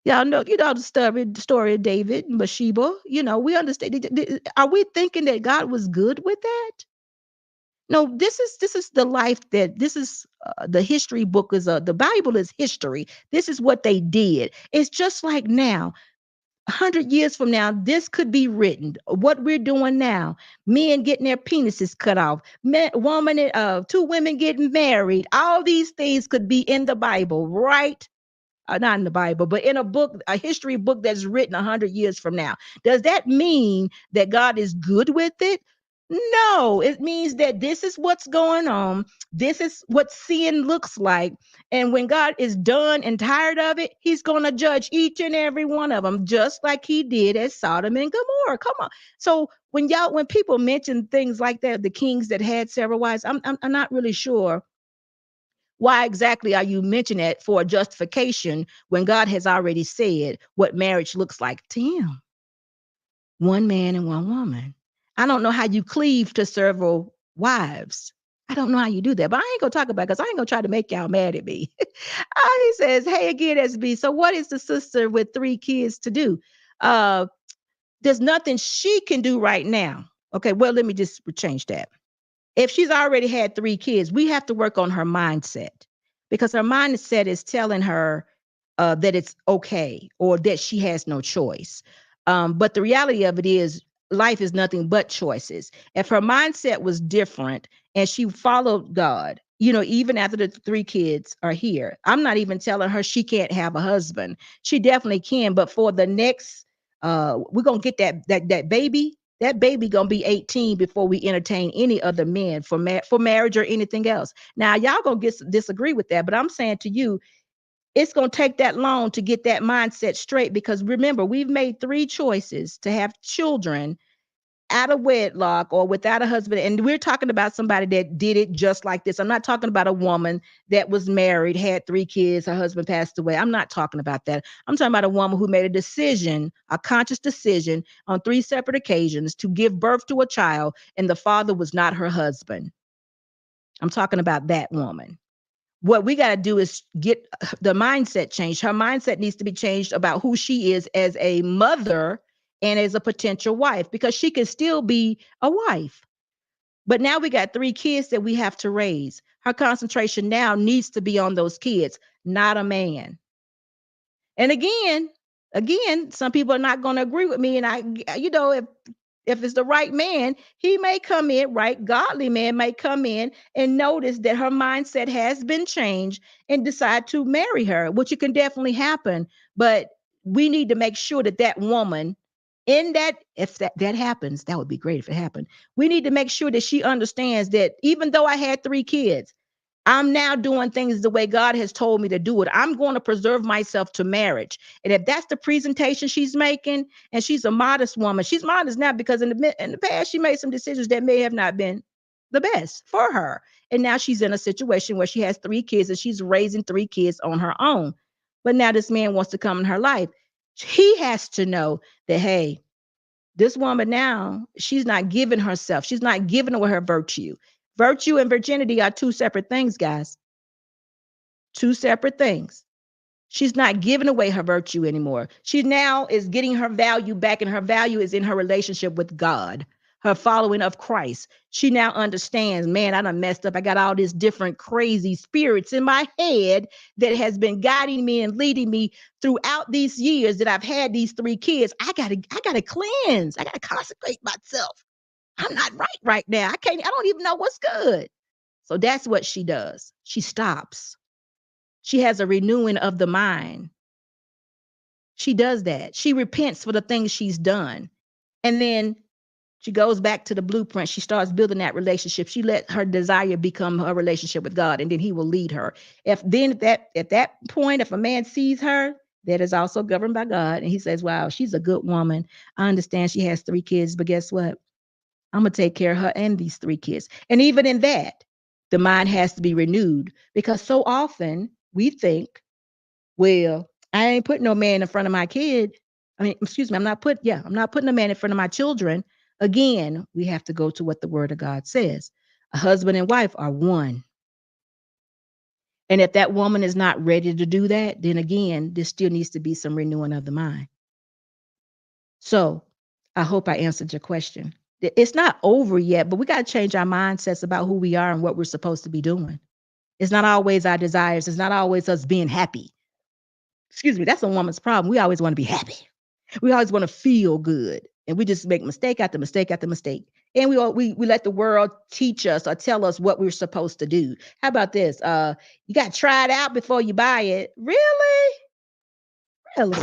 Y'all know, the story of David and Bathsheba. We understand. Are we thinking that God was good with that? No, this is the life that this is the history book is the Bible is history. This is what they did. It's just like now. 100 years from now, this could be written. What we're doing now, men getting their penises cut off, two women getting married, all these things could be in the Bible, right? Not in the Bible, but in a book, a history book that's written 100 years from now. Does that mean that God is good with it? No, it means that this is what's going on. This is what sin looks like. And when God is done and tired of it, he's going to judge each and every one of them, just like he did at Sodom and Gomorrah. Come on. So when people mention things like that, the kings that had several wives, I'm not really sure why exactly are you mentioning it for a justification when God has already said what marriage looks like to him. One man and one woman. I don't know how you cleave to several wives. I don't know how you do that, but I ain't gonna talk about it because I ain't gonna try to make y'all mad at me. He says, hey, again, SB. So what is the sister with 3 kids to do? There's nothing she can do right now. Okay, well, let me just change that. If she's already had 3 kids, we have to work on her mindset, because her mindset is telling her that it's okay or that she has no choice. But the reality of it is life is nothing but choices. If her mindset was different and she followed God, even after the 3 kids are here, I'm not even telling her she can't have a husband. She definitely can. But for the next, we're going to get that baby. That baby gonna be 18 before we entertain any other men for marriage or anything else. Now, y'all gonna disagree with that, but I'm saying to you, it's going to take that long to get that mindset straight, because remember, we've made 3 choices to have children out of wedlock or without a husband. And we're talking about somebody that did it just like this. I'm not talking about a woman that was married, had 3 kids, her husband passed away. I'm not talking about that. I'm talking about a woman who made a decision, a conscious decision on 3 separate occasions to give birth to a child, and the father was not her husband. I'm talking about that woman. What we got to do is get the mindset changed. Her mindset needs to be changed about who she is as a mother and as a potential wife, because she can still be a wife. But now we got 3 kids that we have to raise. Her concentration now needs to be on those kids, not a man. And again, some people are not going to agree with me. And if it's the right man, he may come in, right? Godly man may come in and notice that her mindset has been changed and decide to marry her, which it can definitely happen. But we need to make sure that woman if that happens, that would be great if it happened. We need to make sure that she understands that even though I had 3 kids, I'm now doing things the way God has told me to do it. I'm going to preserve myself to marriage. And if that's the presentation she's making, and she's a modest woman, she's modest now because in the past, she made some decisions that may have not been the best for her. And now she's in a situation where she has 3 kids and she's raising 3 kids on her own. But now this man wants to come in her life. He has to know that, hey, this woman now, she's not giving herself. She's not giving away her virtue. Virtue and virginity are 2 separate things, guys. 2 separate things. She's not giving away her virtue anymore. She now is getting her value back, and her value is in her relationship with God, her following of Christ. She now understands, man, I done messed up. I got all these different crazy spirits in my head that has been guiding me and leading me throughout these years that I've had these 3 kids. I gotta cleanse. I gotta consecrate myself. I'm not right now. I don't even know what's good. So that's what she does. She stops. She has a renewing of the mind. She does that. She repents for the things she's done. And then she goes back to the blueprint. She starts building that relationship. She let her desire become her relationship with God, and then he will lead her. At that point, if a man sees her, that is also governed by God, and he says, wow, she's a good woman. I understand she has 3 kids, but guess what? I'm going to take care of her and these 3 kids. And even in that, the mind has to be renewed, because so often we think, well, I ain't putting no man in front of my kid. I'm not putting a man in front of my children. Again, we have to go to what the word of God says. A husband and wife are one. And if that woman is not ready to do that, then again, there still needs to be some renewing of the mind. So I hope I answered your question. It's not over yet, but we got to change our mindsets about who we are and what we're supposed to be doing. It's not always our desires. It's not always us being happy. Excuse me, that's a woman's problem. We always want to be happy. We always want to feel good. And we just make mistake after mistake after mistake. And we let the world teach us or tell us what we're supposed to do. How about this? You got to try it out before you buy it. Really? Really?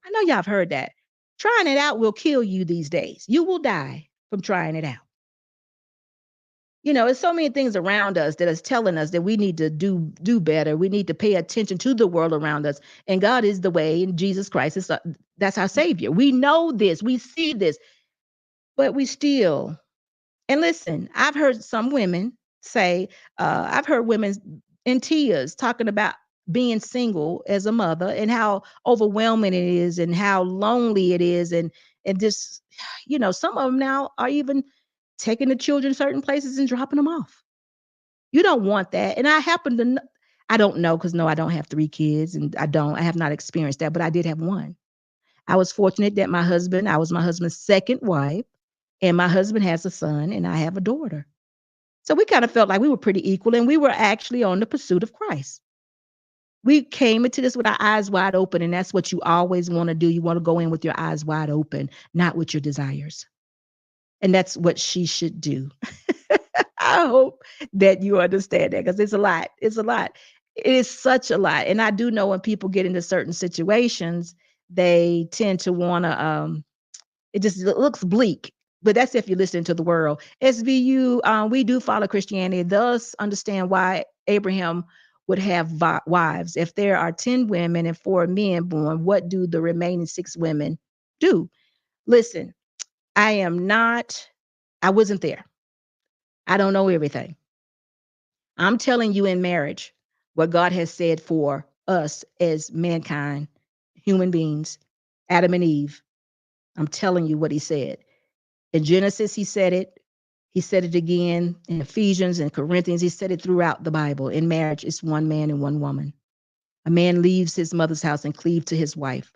I know y'all have heard that. Trying it out will kill you these days. You will die from trying it out. There's so many things around us that is telling us that we need to do better. We need to pay attention to the world around us. And God is the way, and Jesus Christ that's our Savior. We know this, we see this, but we still. And listen, I've heard some women say, I've heard women in tears talking about being single as a mother and how overwhelming it is and how lonely it is. And just, some of them now are even taking the children certain places and dropping them off. You don't want that. And I don't know, because no, I don't have 3 kids, and I have not experienced that, but I did have one. I was fortunate that I was my husband's second wife, and my husband has a son and I have a daughter. So we kind of felt like we were pretty equal, and we were actually on the pursuit of Christ. We came into this with our eyes wide open, and that's what you always want to do. You want to go in with your eyes wide open, not with your desires. And that's what she should do. I hope that you understand that, because it's a lot. It's a lot. It is such a lot. And I do know when people get into certain situations, they tend to want to, it just looks bleak. But that's if you listen to the world. SBU, we do follow Christianity, thus understand why Abraham would have wives. If there are 10 women and 4 men born, what do the remaining 6 women do? Listen, I wasn't there. I don't know everything. I'm telling you in marriage what God has said for us as mankind, human beings, Adam and Eve. I'm telling you what he said. In Genesis, he said it. He said it again in Ephesians and Corinthians. He said it throughout the Bible. In marriage, it's one man and one woman. A man leaves his mother's house and cleave to his wife.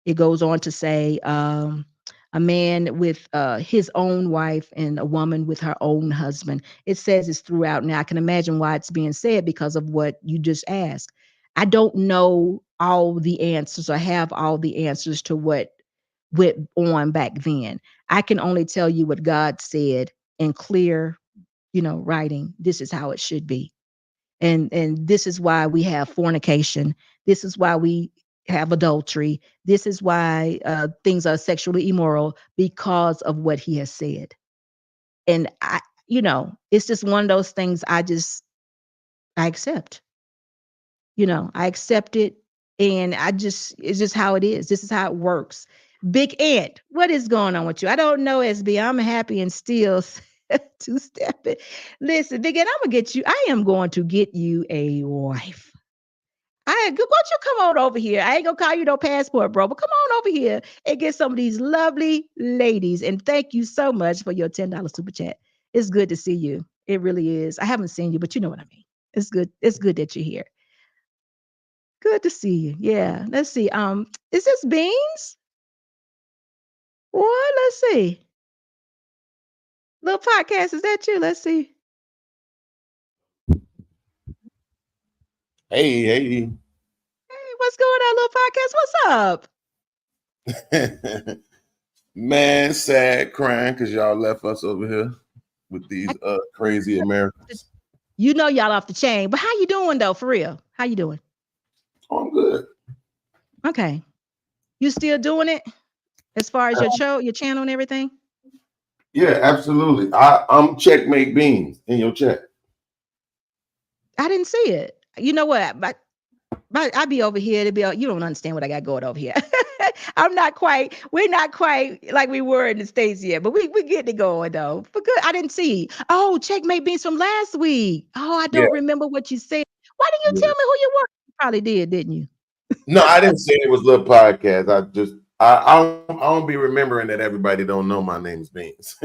It goes on to say a man with his own wife and a woman with her own husband. It says it's throughout. Now, I can imagine why it's being said because of what you just asked. I don't know all the answers or have all the answers to what went on back then. I can only tell you what God said in clear, writing. This is how it should be. And this is why we have fornication. This is why we have adultery. This is why things are sexually immoral, because of what he has said. And it's just one of those things I accept. I accept it, and it's just how it is. This is how it works. Big Ant, what is going on with you? I don't know, SB. I'm happy and still two-stepping. Listen, Big Ant, I am going to get you a wife. Why don't you come on over here? I ain't gonna call you no passport, bro, but come on over here and get some of these lovely ladies. And thank you so much for your $10 super chat. It's good to see you. It really is. I haven't seen you, but you know what I mean. It's good. It's good that you're here. Good to see you. Yeah. Let's see. Is this Beans? What? Let's see. Little podcast. Is that you? Let's see. Hey. Hey, what's going on, little podcast? What's up? Man, sad, crying because y'all left us over here with these crazy Americans. You know y'all off the chain, but how you doing though? For real, how you doing? Oh, I'm good. Okay, you still doing it as far as your channel and everything? Yeah, absolutely. I'm Checkmate Beans in your chat. I didn't see it. You know what? But I be over here to be. You don't understand what I got going over here. We're not quite like we were in the States yet, but we getting it going though. But good. I didn't see. Oh, Checkmate Beans from last week. Oh, I don't remember what you said. Why didn't you tell me who you were? You probably didn't you? No, I didn't say it was a little podcast. I don't be remembering that everybody don't know my name's Beans.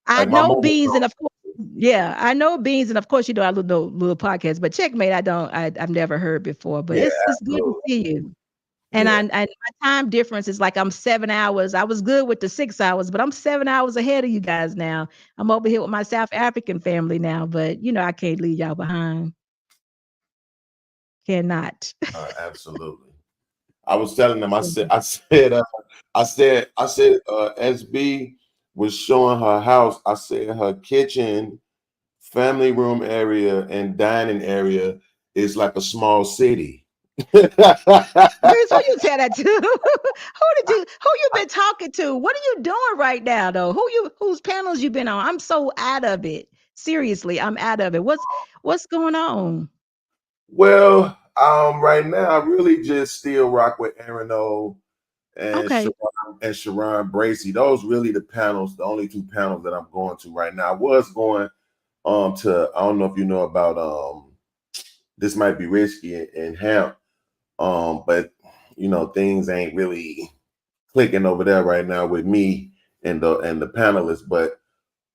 I know Beans, and of course, I know Beans, and of course, I little podcast. But Checkmate, I've never heard before. But it's good to see you. And I my time difference is like I'm 7 hours. I was good with the 6 hours, but I'm 7 hours ahead of you guys now. I'm over here with my South African family now, but I can't leave y'all behind. Cannot. Absolutely. I was telling them. I said, SB was showing her house. I said her kitchen, family room area, and dining area is like a small city. Who you tell that to? Who you been talking to? What are you doing right now though? Whose panels you been on? I'm so out of it. Seriously, I'm out of it. What's going on? Well, right now I really just still rock with Aaron O and Sharon Bracey. Those really the only 2 panels that I'm going to right now. I was going to, I don't know if you know about This Might Be Risky and Hamp. But things ain't really clicking over there right now with me and the panelists. But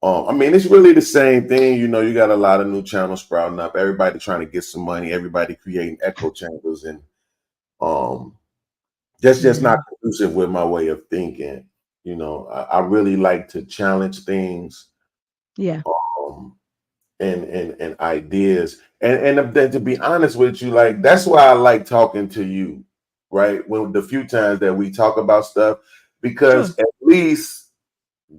I mean, it's really the same thing. You got a lot of new channels sprouting up. Everybody trying to get some money. Everybody creating echo chambers, and that's just not conducive with my way of thinking. I really like to challenge things. Yeah. and ideas. And then to be honest with you, like that's why I like talking to you, right? When the few times that we talk about stuff, because at least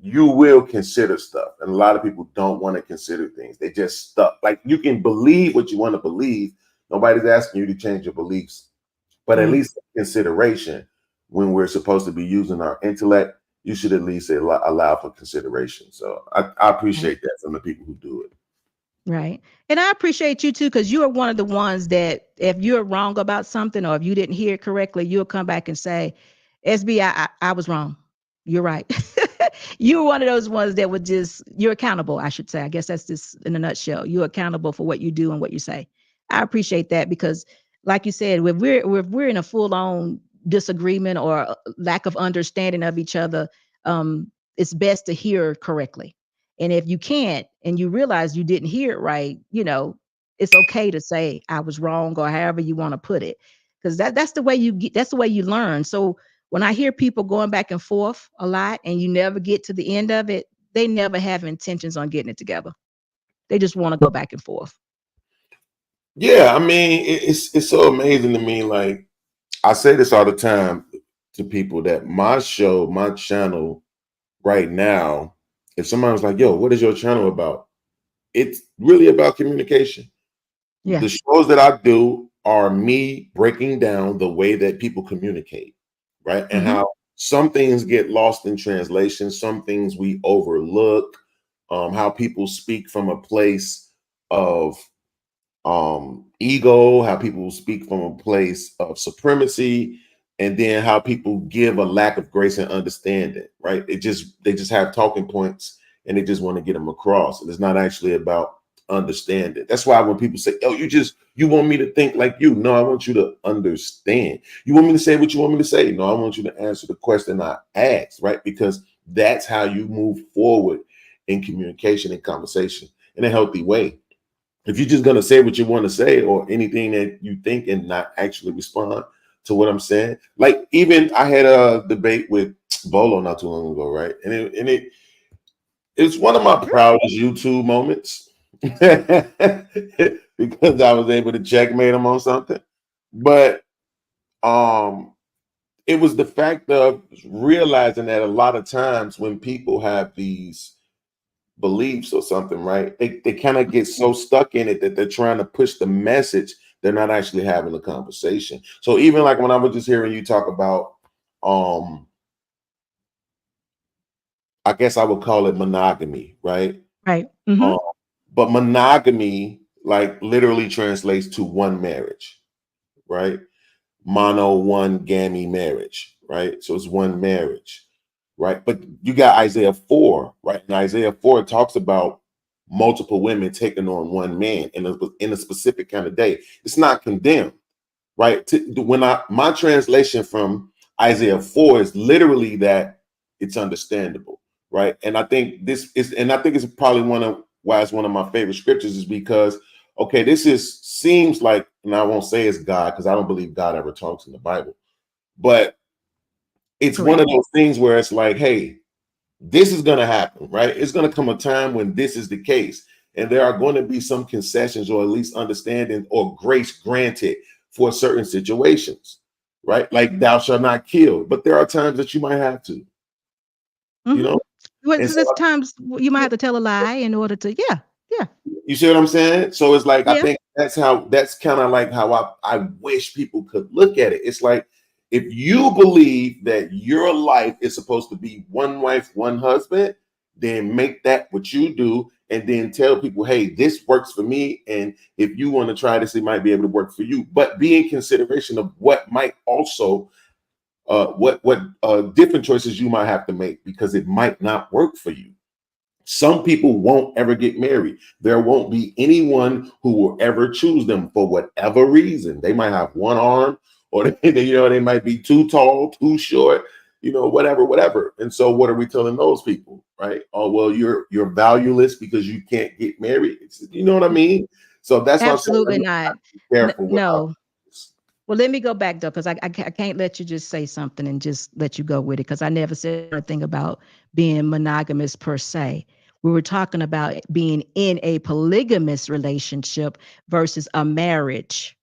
you will consider stuff. And a lot of people don't want to consider things. They just stuck. Like you can believe what you want to believe. Nobody's asking you to change your beliefs, but at least consideration when we're supposed to be using our intellect, you should at least allow for consideration. So I appreciate that from the people who do it. Right. And I appreciate you too, because you are one of the ones that if you're wrong about something or if you didn't hear it correctly, you'll come back and say, SB, I was wrong. You're right. You're one of those ones that would you're accountable, I should say. I guess that's just in a nutshell. You're accountable for what you do and what you say. I appreciate that because like you said, if we're in a full-on disagreement or lack of understanding of each other, it's best to hear correctly. And if you can't, and you realize you didn't hear it right, it's okay to say I was wrong or however you want to put it, because that's the way that's the way you learn. So when I hear people going back and forth a lot and you never get to the end of it, they never have intentions on getting it together. They just want to go back and forth. Yeah, I mean, it's so amazing to me. Like I say this all the time to people that my channel right now, if somebody was like, yo, what is your channel about? It's really about communication. Yeah. The shows that I do are me breaking down the way that people communicate, right? And how some things get lost in translation, some things we overlook, how people speak from a place of ego, how people speak from a place of supremacy, and then how people give a lack of grace and understanding, right? They just have talking points and they just want to get them across. And it's not actually about understanding. That's why when people say, oh, you want me to think like you. No, I want you to understand. You want me to say what you want me to say. No, I want you to answer the question I asked, right? Because that's how you move forward in communication and conversation in a healthy way. If you're just going to say what you want to say or anything that you think and not actually respond to what I'm saying. Like even I had a debate with Bolo not too long ago, right? And it's one of my proudest YouTube moments because I was able to checkmate him on something. But it was the fact of realizing that a lot of times when people have these beliefs or something, right? They kind of get so stuck in it that they're trying to push the message. They're not actually having a conversation. So even like when I was just hearing you talk about, I guess I would call it monogamy, right? Right. But monogamy like literally translates to one marriage, right? One gammy marriage, right? So it's one marriage. Right. But you got Isaiah 4, right? And Isaiah 4 talks about multiple women taking on one man in a specific kind of day. It's not condemned, right? My translation from Isaiah 4 is literally that it's understandable, right? And I think it's probably why it's one of my favorite scriptures is because, okay, seems like, and I won't say it's God because I don't believe God ever talks in the Bible, but it's one of those things where it's like, hey, this is going to happen, right? It's going to come a time when this is the case. And there are going to be some concessions or at least understanding or grace granted for certain situations, right? Like thou shalt not kill. But there are times that you might have to, you know? Well, so there's times you might have to tell a lie in order to, yeah. You see what I'm saying? So it's like, I Yeah. think that's kind of like how I wish people could look at it. It's like, if you believe that your life is supposed to be one wife, one husband, then make that what you do and then tell people, hey, this works for me. And if you want to try this, it might be able to work for you. But be in consideration of what might also, what different choices you might have to make because it might not work for you. Some people won't ever get married. There won't be anyone who will ever choose them for whatever reason. They might have one arm, or they might be too tall, too short, whatever. And so what are we telling those people, right? Oh, well, you're valueless because you can't get married. You know what I mean? So that's absolutely not. Careful. No. Well, let me go back though, because I can't let you just say something and just let you go with it, because I never said anything about being monogamous per se. We were talking about being in a polygamous relationship versus a marriage.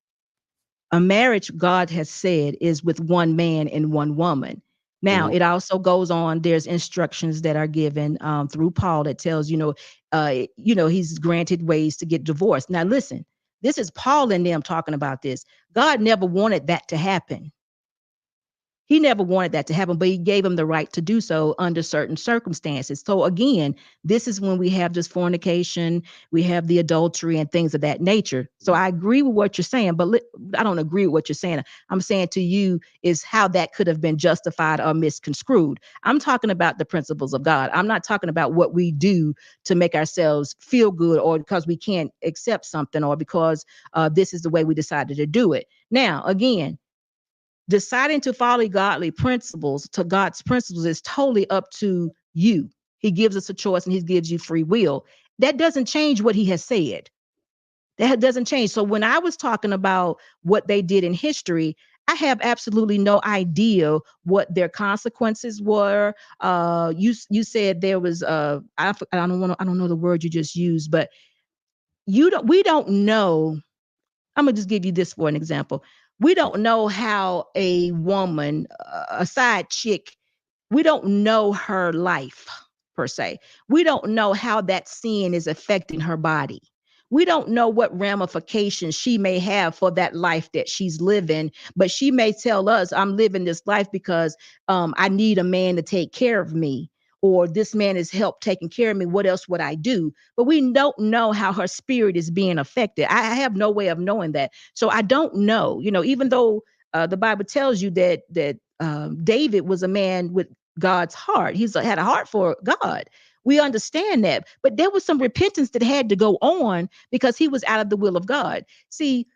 A marriage, God has said, is with one man and one woman. Now, Mhm. it also goes on. There's instructions that are given through Paul that tells, he's granted ways to get divorced. Now, listen, this is Paul and them talking about this. God never wanted that to happen. He never wanted that to happen, but he gave him the right to do so under certain circumstances. So again, this is when we have this fornication, we have the adultery and things of that nature. So I agree with what you're saying, but I don't agree with what you're saying. I'm saying to you is how that could have been justified or misconstrued. I'm talking about the principles of God. I'm not talking about what we do to make ourselves feel good or because we can't accept something or because this is the way we decided to do it. Now, again, deciding to follow godly principles to God's principles is totally up to you. He gives us a choice and he gives you free will. That doesn't change what he has said. That doesn't change. So when I was talking about what they did in history, I have absolutely no idea what their consequences were. You said there was I don't know the word you just used, but we don't know. I'm gonna just give you this for an example. We don't know how a woman, a side chick, we don't know her life per se. We don't know how that sin is affecting her body. We don't know what ramifications she may have for that life that she's living, but she may tell us, I'm living this life because I need a man to take care of me, or this man has helped taking care of me. What else would I do? But we don't know how her spirit is being affected. I have no way of knowing that. So I don't know, even though the Bible tells you that David was a man with God's heart. He's had a heart for God. We understand that, but there was some repentance that had to go on because he was out of the will of God. See,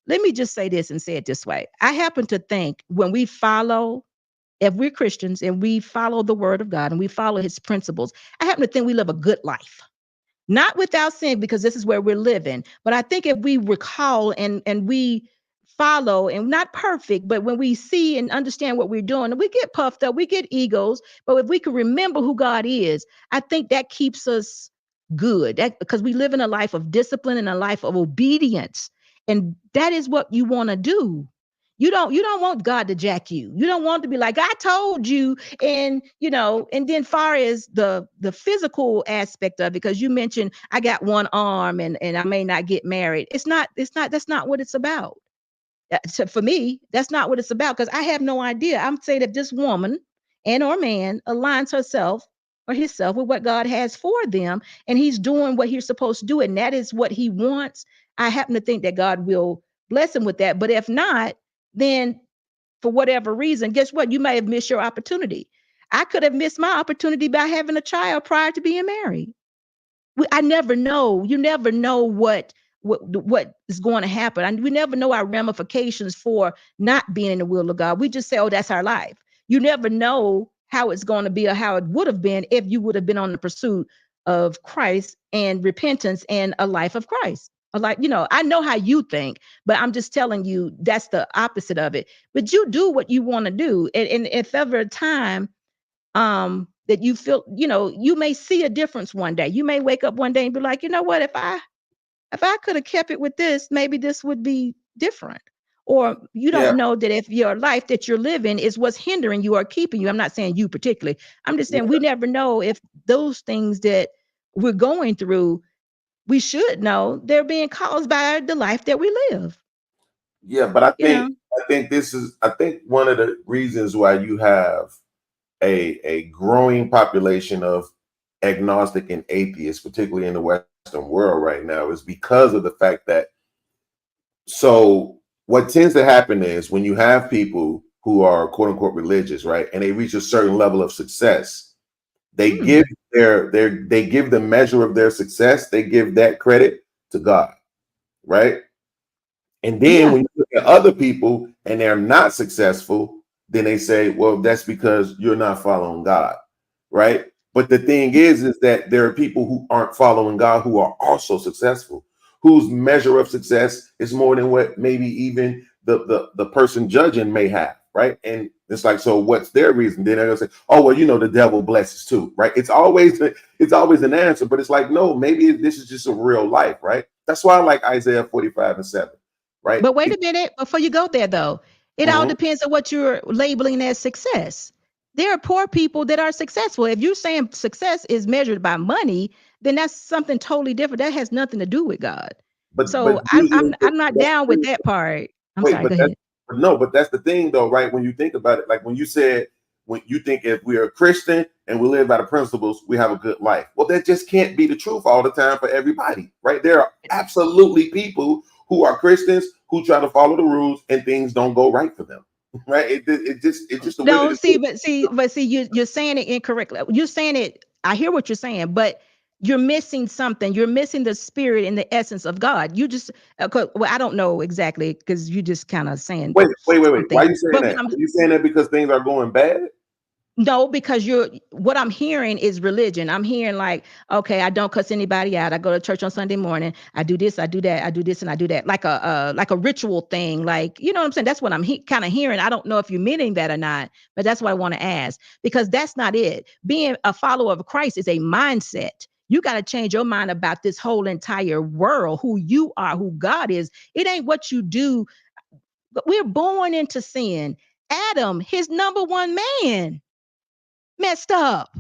let me just say this and say it this way. I happen to think if we're Christians and we follow the word of God and we follow his principles, I happen to think we live a good life. Not without sin, because this is where we're living. But I think if we recall and we follow, and not perfect, but when we see and understand what we're doing, and we get puffed up, we get egos. But if we can remember who God is, I think that keeps us good. Because we live in a life of discipline and a life of obedience. And that is what you want to do. You don't want God to jack you. You don't want to be like, I told you. And and then far as the physical aspect of it, because you mentioned I got one arm and I may not get married. That's not what it's about. So for me, that's not what it's about, because I have no idea. I'm saying if this woman and or man aligns herself or himself with what God has for them, and he's doing what he's supposed to do, and that is what he wants, I happen to think that God will bless him with that. But if not, then for whatever reason, guess what? You may have missed your opportunity. I could have missed my opportunity by having a child prior to being married. I never know. You never know what is going to happen. And we never know our ramifications for not being in the will of God. We just say, oh, that's our life. You never know how it's going to be or how it would have been if you would have been on the pursuit of Christ and repentance and a life of Christ. I know how you think, but I'm just telling you that's the opposite of it. But you do what you want to do. And if ever a time that you feel, you may see a difference one day. You may wake up one day and be like, you know what, if I could have kept it with this, maybe this would be different. Or you Yeah. don't know that if your life that you're living is what's hindering you or keeping you. I'm not saying you particularly. I'm just saying we never know if those things that we're going through, we should know they're being caused by the life that we live. Yeah, but I think one of the reasons why you have a growing population of agnostic and atheists, particularly in the Western world right now, is because of the fact that, so what tends to happen is when you have people who are quote unquote religious, right, and they reach a certain level of success, they give they give the measure of their success, they give that credit to God, right? And then when you look at other people and they're not successful, then they say, well, that's because you're not following God, right? But the thing is that there are people who aren't following God who are also successful, whose measure of success is more than what maybe even the person judging may have, right? And it's like, so what's their reason? Then they're gonna say, oh, well, the devil blesses too, right? It's always an answer, but it's like, no, maybe this is just a real life, right? That's why I like Isaiah 45:7, right? But wait a minute, before you go there though, it all depends on what you're labeling as success. There are poor people that are successful. If you're saying success is measured by money, then that's something totally different. That has nothing to do with God. But So I'm not down with that part. I'm wait, sorry, go ahead. but that's the thing though, right? When you think about it, like when you said, when you think if we are a Christian and we live by the principles, we have a good life. Well, that just can't be the truth all the time for everybody, right? There are absolutely people who are Christians who try to follow the rules and things don't go right for them, right? It's just the way that No, it see, is. but see, you're saying it incorrectly. You're saying it. I hear what you're saying, but you're missing something. You're missing the spirit and the essence of God. You just, well, I don't know exactly because you just kind of saying Wait. Why something. are you saying But that? Are you saying that because things are going bad? no, because what I'm hearing is religion. I'm hearing like, okay, I don't cuss anybody out. I go to church on Sunday morning. I do this, I do that, I do this, and I do that, like a ritual thing. Like, you know what I'm saying? That's what I'm kind of hearing. I don't know if you're meaning that or not, but that's what I want to ask, because that's not it. Being a follower of Christ is a mindset. You got to change your mind about this whole entire world, who you are, who God is. It ain't what you do. But we're born into sin. Adam, his number one man, messed up.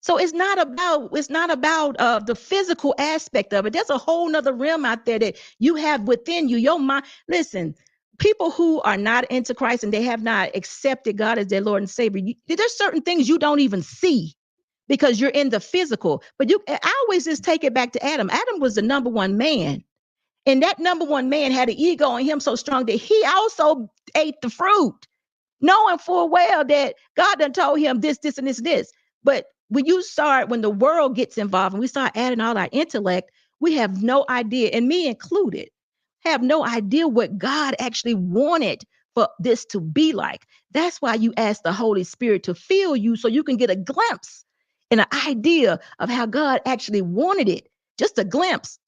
So it's not about the physical aspect of it. There's a whole nother realm out there that you have within you. Your mind. Listen, people who are not into Christ and they have not accepted God as their Lord and Savior, there's certain things you don't even see because you're in the physical. But I always just take it back to Adam. Adam was the number one man. And that number one man had an ego in him so strong that he also ate the fruit, knowing full well that God done told him this, this, and this. But when the world gets involved and we start adding all our intellect, we have no idea, and me included, have no idea what God actually wanted for this to be like. That's why you ask the Holy Spirit to fill you so you can get a glimpse and an idea of how God actually wanted it. Just a glimpse.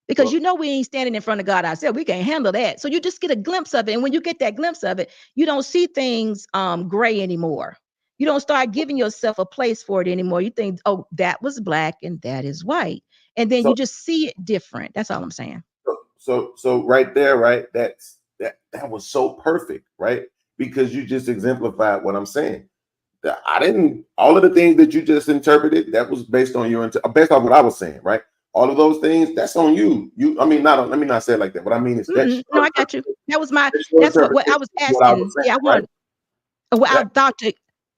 Because we ain't standing in front of God ourselves. We can't handle that. So you just get a glimpse of it. And when you get that glimpse of it, you don't see things gray anymore. You don't start giving yourself a place for it anymore. You think, oh, that was black and that is white. And then So you just see it different. That's all I'm saying. so right there, right? That was so perfect, right? Because you just exemplified what I'm saying. I didn't, all of the things that you just interpreted, that was based on based on what I was saying, right? All of those things, that's on you. I mean, let me not say it like that. What I mean is No, I got you. That's what I was what I asking. was saying, Yeah, I right? want. Well,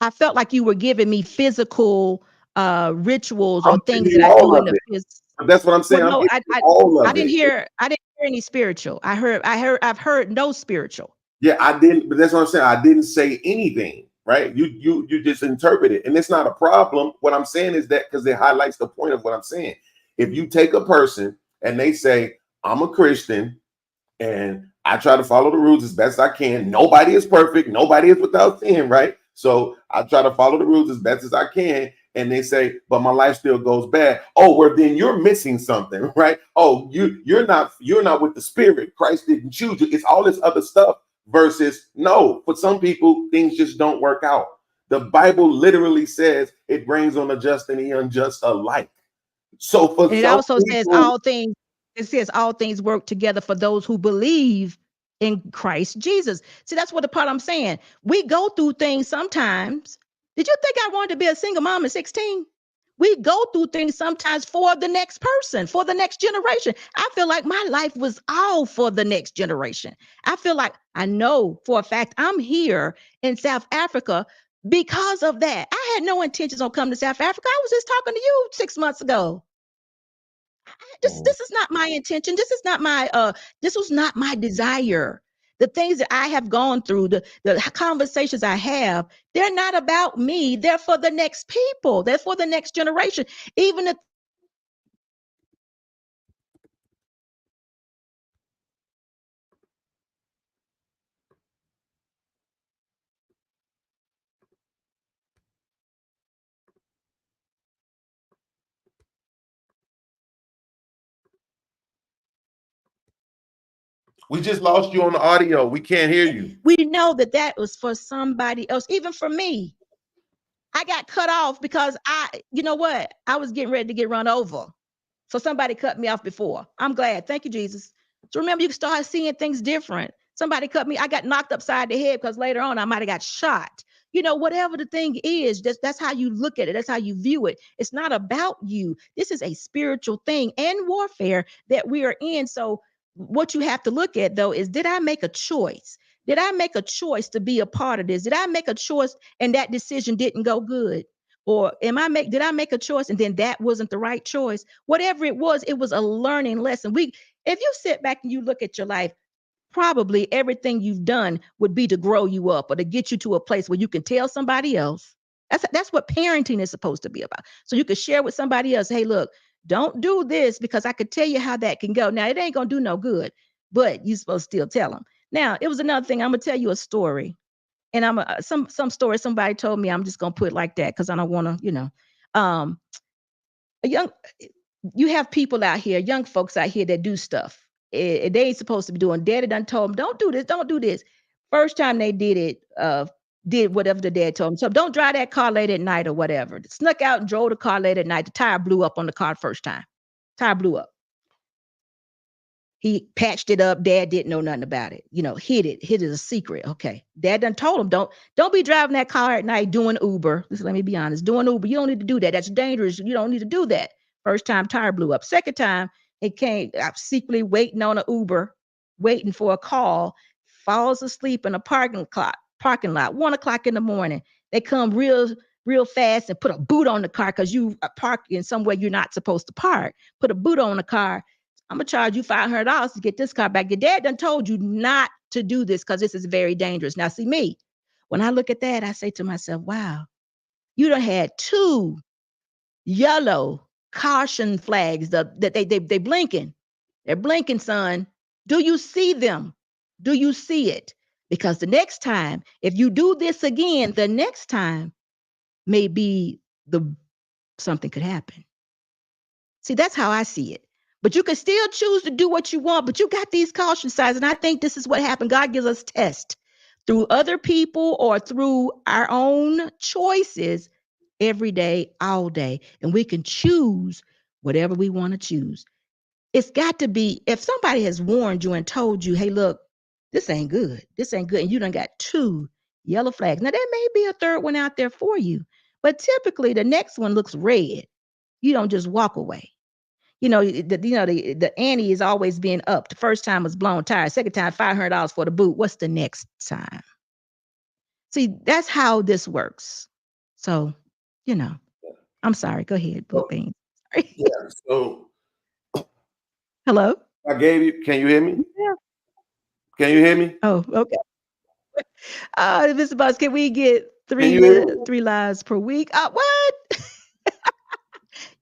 I felt like you were giving me physical rituals or I'm things giving that you I do all in of the it. physical. But that's what I'm Well, saying. I'm no, giving you all I of didn't it. hear any spiritual. I've heard no spiritual. Yeah, I didn't, but that's what I'm saying. I didn't say anything, right? You just interpret it. And it's not a problem. What I'm saying is that because it highlights the point of what I'm saying. If you take a person and they say, I'm a Christian and I try to follow the rules as best I can. Nobody is perfect. Nobody is without sin, right? So I try to follow the rules as best as I can. And they say, but my life still goes bad. Oh, well, then you're missing something, right? Oh, you're not with the spirit. Christ didn't choose you. It's all this other stuff versus no. For some people, things just don't work out. The Bible literally says it rains on the just and the unjust alike. So for And it some also says people, all things. It says all things work together for those who believe in Christ Jesus. See, that's what the part I'm saying. We go through things sometimes. Did you think I wanted to be a single mom at 16? We go through things sometimes for the next person, for the next generation. I feel like my life was all for the next generation. I feel like I know for a fact I'm here in South Africa because of that. I had no intentions on coming to South Africa. I was just talking to you 6 months ago. This is not my intention. This was not my desire. The things that I have gone through, the conversations I have, they're not about me. They're for the next people. They're for the next generation. Even if We just lost you on the audio. We can't hear you. We know that was for somebody else, even for me. I got cut off because you know what? I was getting ready to get run over. So somebody cut me off before. I'm glad. Thank you, Jesus. So remember, you can start seeing things different. Somebody cut me. I got knocked upside the head because later on I might have got shot. You know, whatever the thing is, that's how you look at it. That's how you view it. It's not about you. This is a spiritual thing and warfare that we are in. So what you have to look at, though, is did I make a choice? Did I make a choice to be a part of this? Did I make a choice and that decision didn't go good? Or did I make a choice and then that wasn't the right choice? Whatever it was a learning lesson. If you sit back and you look at your life, probably everything you've done would be to grow you up or to get you to a place where you can tell somebody else. That's what parenting is supposed to be about. So you can share with somebody else, hey, look, don't do this because I could tell you how that can go. Now, it ain't going to do no good, but you're supposed to still tell them. Now, it was another thing. I'm going to tell you a story. And some story somebody told me, I'm just going to put it like that because I don't want to, you have people out here, young folks out here that do stuff. They ain't supposed to be doing. Daddy done told them, don't do this, don't do this. First time they did it, did whatever the dad told them. So don't drive that car late at night or whatever. Snuck out and drove the car late at night. The tire blew up on the car first time. Tire blew up. He patched it up. Dad didn't know nothing about it. Hid it as a secret. Okay. Dad done told him, don't be driving that car at night doing Uber. Let me be honest. Doing Uber, you don't need to do that. That's dangerous. You don't need to do that. First time tire blew up. Second time it came, I'm secretly waiting on an Uber, waiting for a call, falls asleep in a parking lot, 1:00 in the morning. They come real fast and put a boot on the car because you are parked in somewhere you're not supposed to park. Put a boot on the car. I'm going to charge you $500 to get this car back. Your dad done told you not to do this because this is very dangerous. Now, see me, when I look at that, I say to myself, wow, you done had 2 yellow caution flags that they blinking. They're blinking, son. Do you see them? Do you see it? Because the next time, if you do this again, the next time maybe something could happen. See, that's how I see it. But you can still choose to do what you want, but you got these caution signs. And I think this is what happened. God gives us tests through other people or through our own choices every day, all day. And we can choose whatever we want to choose. It's got to be, if somebody has warned you and told you, hey, look, this ain't good. This ain't good. And you done got 2 yellow flags. Now, there may be a third one out there for you, but typically the next one looks red. You don't just walk away. The ante is always being up. The first time was blown tire. Second time, $500 for the boot. What's the next time? See, that's how this works. So, I'm sorry. Go ahead, Blue Bean. Sorry. Yeah. So, hello. I gave you. Can you hear me? Yeah. Can you hear me? Oh, okay. Mr. Boss, can we get 3 lives per week? What?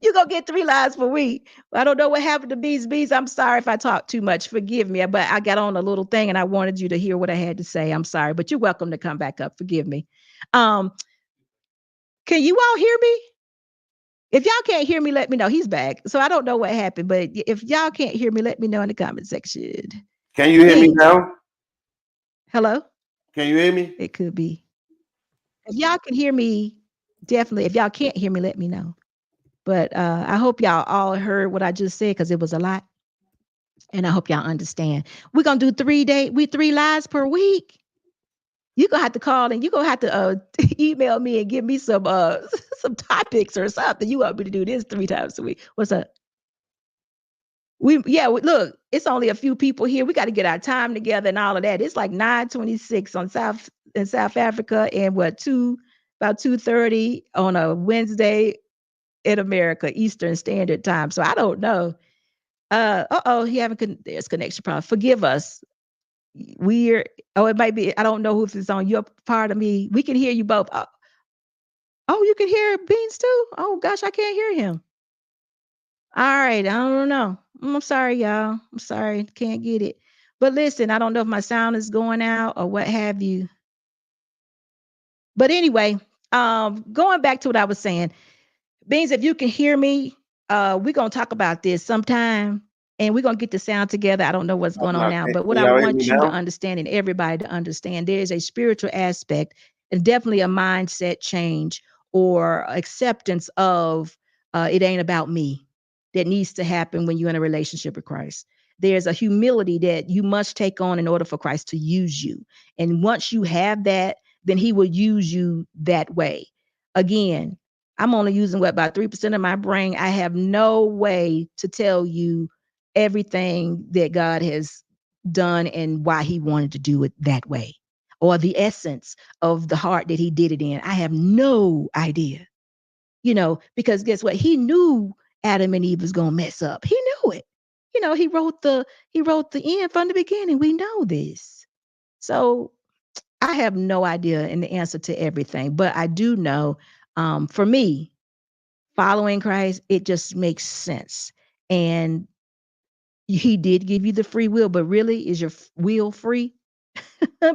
You gonna get 3 lives per week. I don't know what happened to Bees. I'm sorry if I talked too much. Forgive me. But I got on a little thing and I wanted you to hear what I had to say. I'm sorry, but you're welcome to come back up. Forgive me. Can you all hear me? If y'all can't hear me, let me know. He's back. So I don't know what happened, but if y'all can't hear me, let me know in the comment section. Can you hear me now? Hello? Can you hear me? It could be. If y'all can hear me, definitely. If y'all can't hear me, let me know. But I hope y'all all heard what I just said because it was a lot. And I hope y'all understand. We're going to do 3 lives per week. You're going to have to call and you're going to have to email me and give me some topics or something. You want me to do this 3 times a week. What's up? Look, it's only a few people here. We got to get our time together and all of that. It's like 9:26 in South Africa and about 2:30 on a Wednesday in America, Eastern Standard Time. So I don't know. There's connection problem. Forgive us. It might be, I don't know if it's on your part of me. We can hear you both. You can hear Beans too? Oh gosh, I can't hear him. All right, I don't know. I'm sorry, y'all. I'm sorry, can't get it. But listen, I don't know if my sound is going out or what have you. But anyway, going back to what I was saying, Beans, if you can hear me, we're gonna talk about this sometime. And we're going to get the sound together. I don't know what's going on now, but what Can I y'all hear me want you to now? understand and everybody to understand, there is a spiritual aspect and definitely a mindset change or acceptance of it ain't about me that needs to happen when you're in a relationship with Christ. There's a humility that you must take on in order for Christ to use you. And once you have that, then he will use you that way. Again, I'm only using about 3% of my brain. I have no way to tell you everything that God has done and why he wanted to do it that way, or the essence of the heart that he did it in. I have no idea, because guess what? He knew Adam and Eve was going to mess up. He knew it. He wrote the end from the beginning. We know this. So I have no idea in the answer to everything, but I do know, for me, following Christ, it just makes sense. And he did give you the free will, but really, is your will free?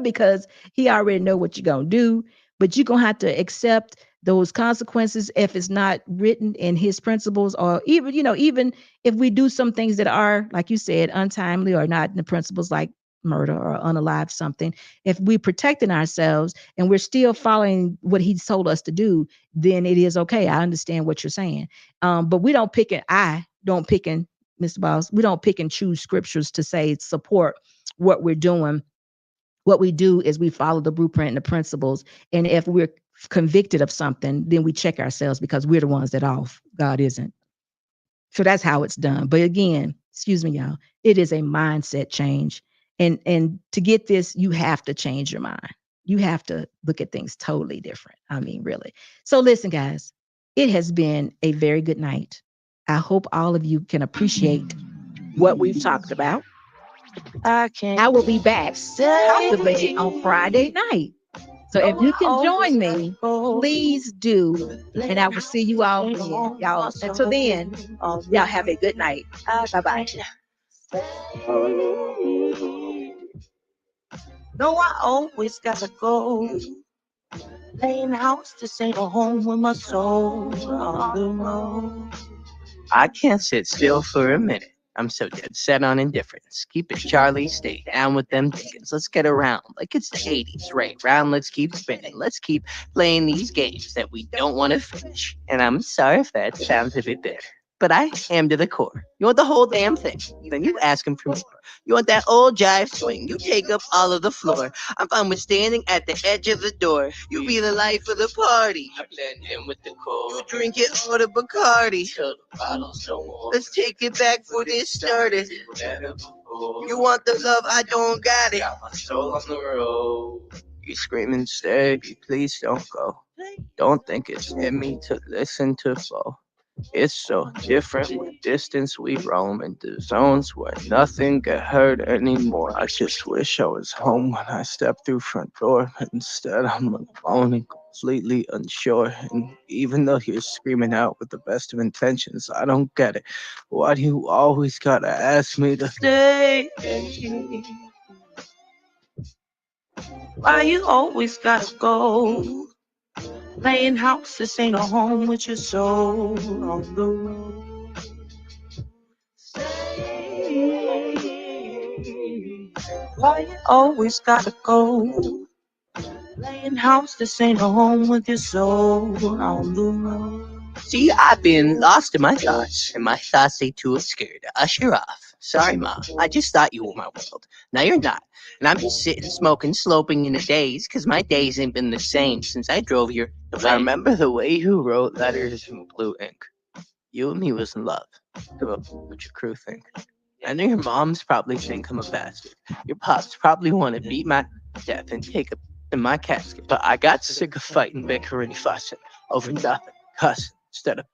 Because he already know what you're going to do, but you're going to have to accept those consequences if it's not written in his principles, or even if we do some things that are, like you said, untimely or not in the principles, like murder or unalive something. If we're protecting ourselves and we're still following what he's told us to do, then it is okay. I understand what you're saying. But we don't pick it. I don't pick and Mr. Boss, we don't pick and choose scriptures to say support what we're doing. What we do is we follow the blueprint and the principles. And if we're convicted of something, then we check ourselves because we're the ones that off. God isn't. So that's how it's done. But again, excuse me, y'all, it is a mindset change. And to get this, you have to change your mind. You have to look at things totally different. I mean, really. So listen, guys, it has been a very good night. I hope all of you can appreciate what we've talked about. I will be back possibly on Friday night. So if you can join me, please do. And I will see you all then. Y'all, until then, y'all have a good night. Bye-bye. No, I always gotta go. Laying house to say a home with my soul on the road. I can't sit still for a minute. I'm so dead set on indifference. Keep it Charlie, stay down with them Dickens. Let's get around like it's the 80s, right? Round, let's keep spinning. Let's keep playing these games that we don't want to finish. And I'm sorry if that sounds a bit bitter, but I am to the core. You want the whole damn thing, then you ask him for more. You want that old jive swing, you take up all of the floor. I'm fine with standing at the edge of the door. You be the life of the party. I blend in with the core. You drink it all the Bacardi. Till the bottles don't want. Let's take it back for this started. You want the love, I don't got it. Got my soul on the road. You screaming, stay, please don't go. Don't think it's in me to listen to flow. It's so different with distance we roam into zones where nothing get hurt anymore. I just wish I was home when I stepped through front door, but instead I'm alone and completely unsure. And even though you're screaming out with the best of intentions, I don't get it. Why do you always gotta ask me to stay? Why you always gotta go? Playing house, this ain't a home with your soul on the road. Why you always gotta go? Playing house, this ain't a home with your soul on the road. See, I've been lost in my thoughts, and my thoughts they too scared to usher off. Sorry, Ma, I just thought you were my world. Now you're not. And I'm just sitting, smoking, sloping in a daze, cause my days ain't been the same since I drove here. I remember the way you wrote letters in blue ink. You and me was in love. What your crew think? I know your moms probably think I'm a bastard. Your pops probably want to beat my death and take a in my casket. But I got sick of fighting, bickering, fussing over nothing, cussing. Instead of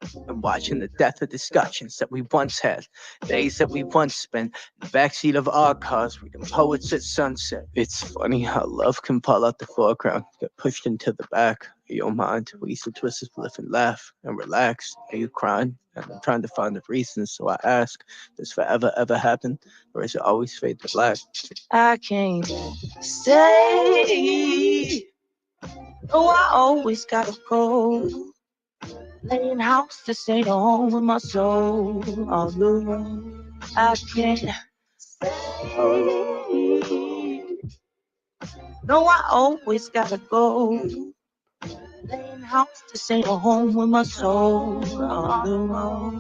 watching the death of discussions that we once had, days that we once spent in the backseat of our cars reading poets at sunset. It's funny how love can fall out the foreground, get pushed into the back of your mind. We used to twist his lip and laugh and relax. Are you crying? And I'm trying to find the reasons, so I ask, does forever ever happen? Or is it always fade to black? I can't stay. No, I always gotta go. Laying house to stay home with my soul on the road. I can't stay. No, I always gotta go. Laying house, this ain't a home with my soul on the road.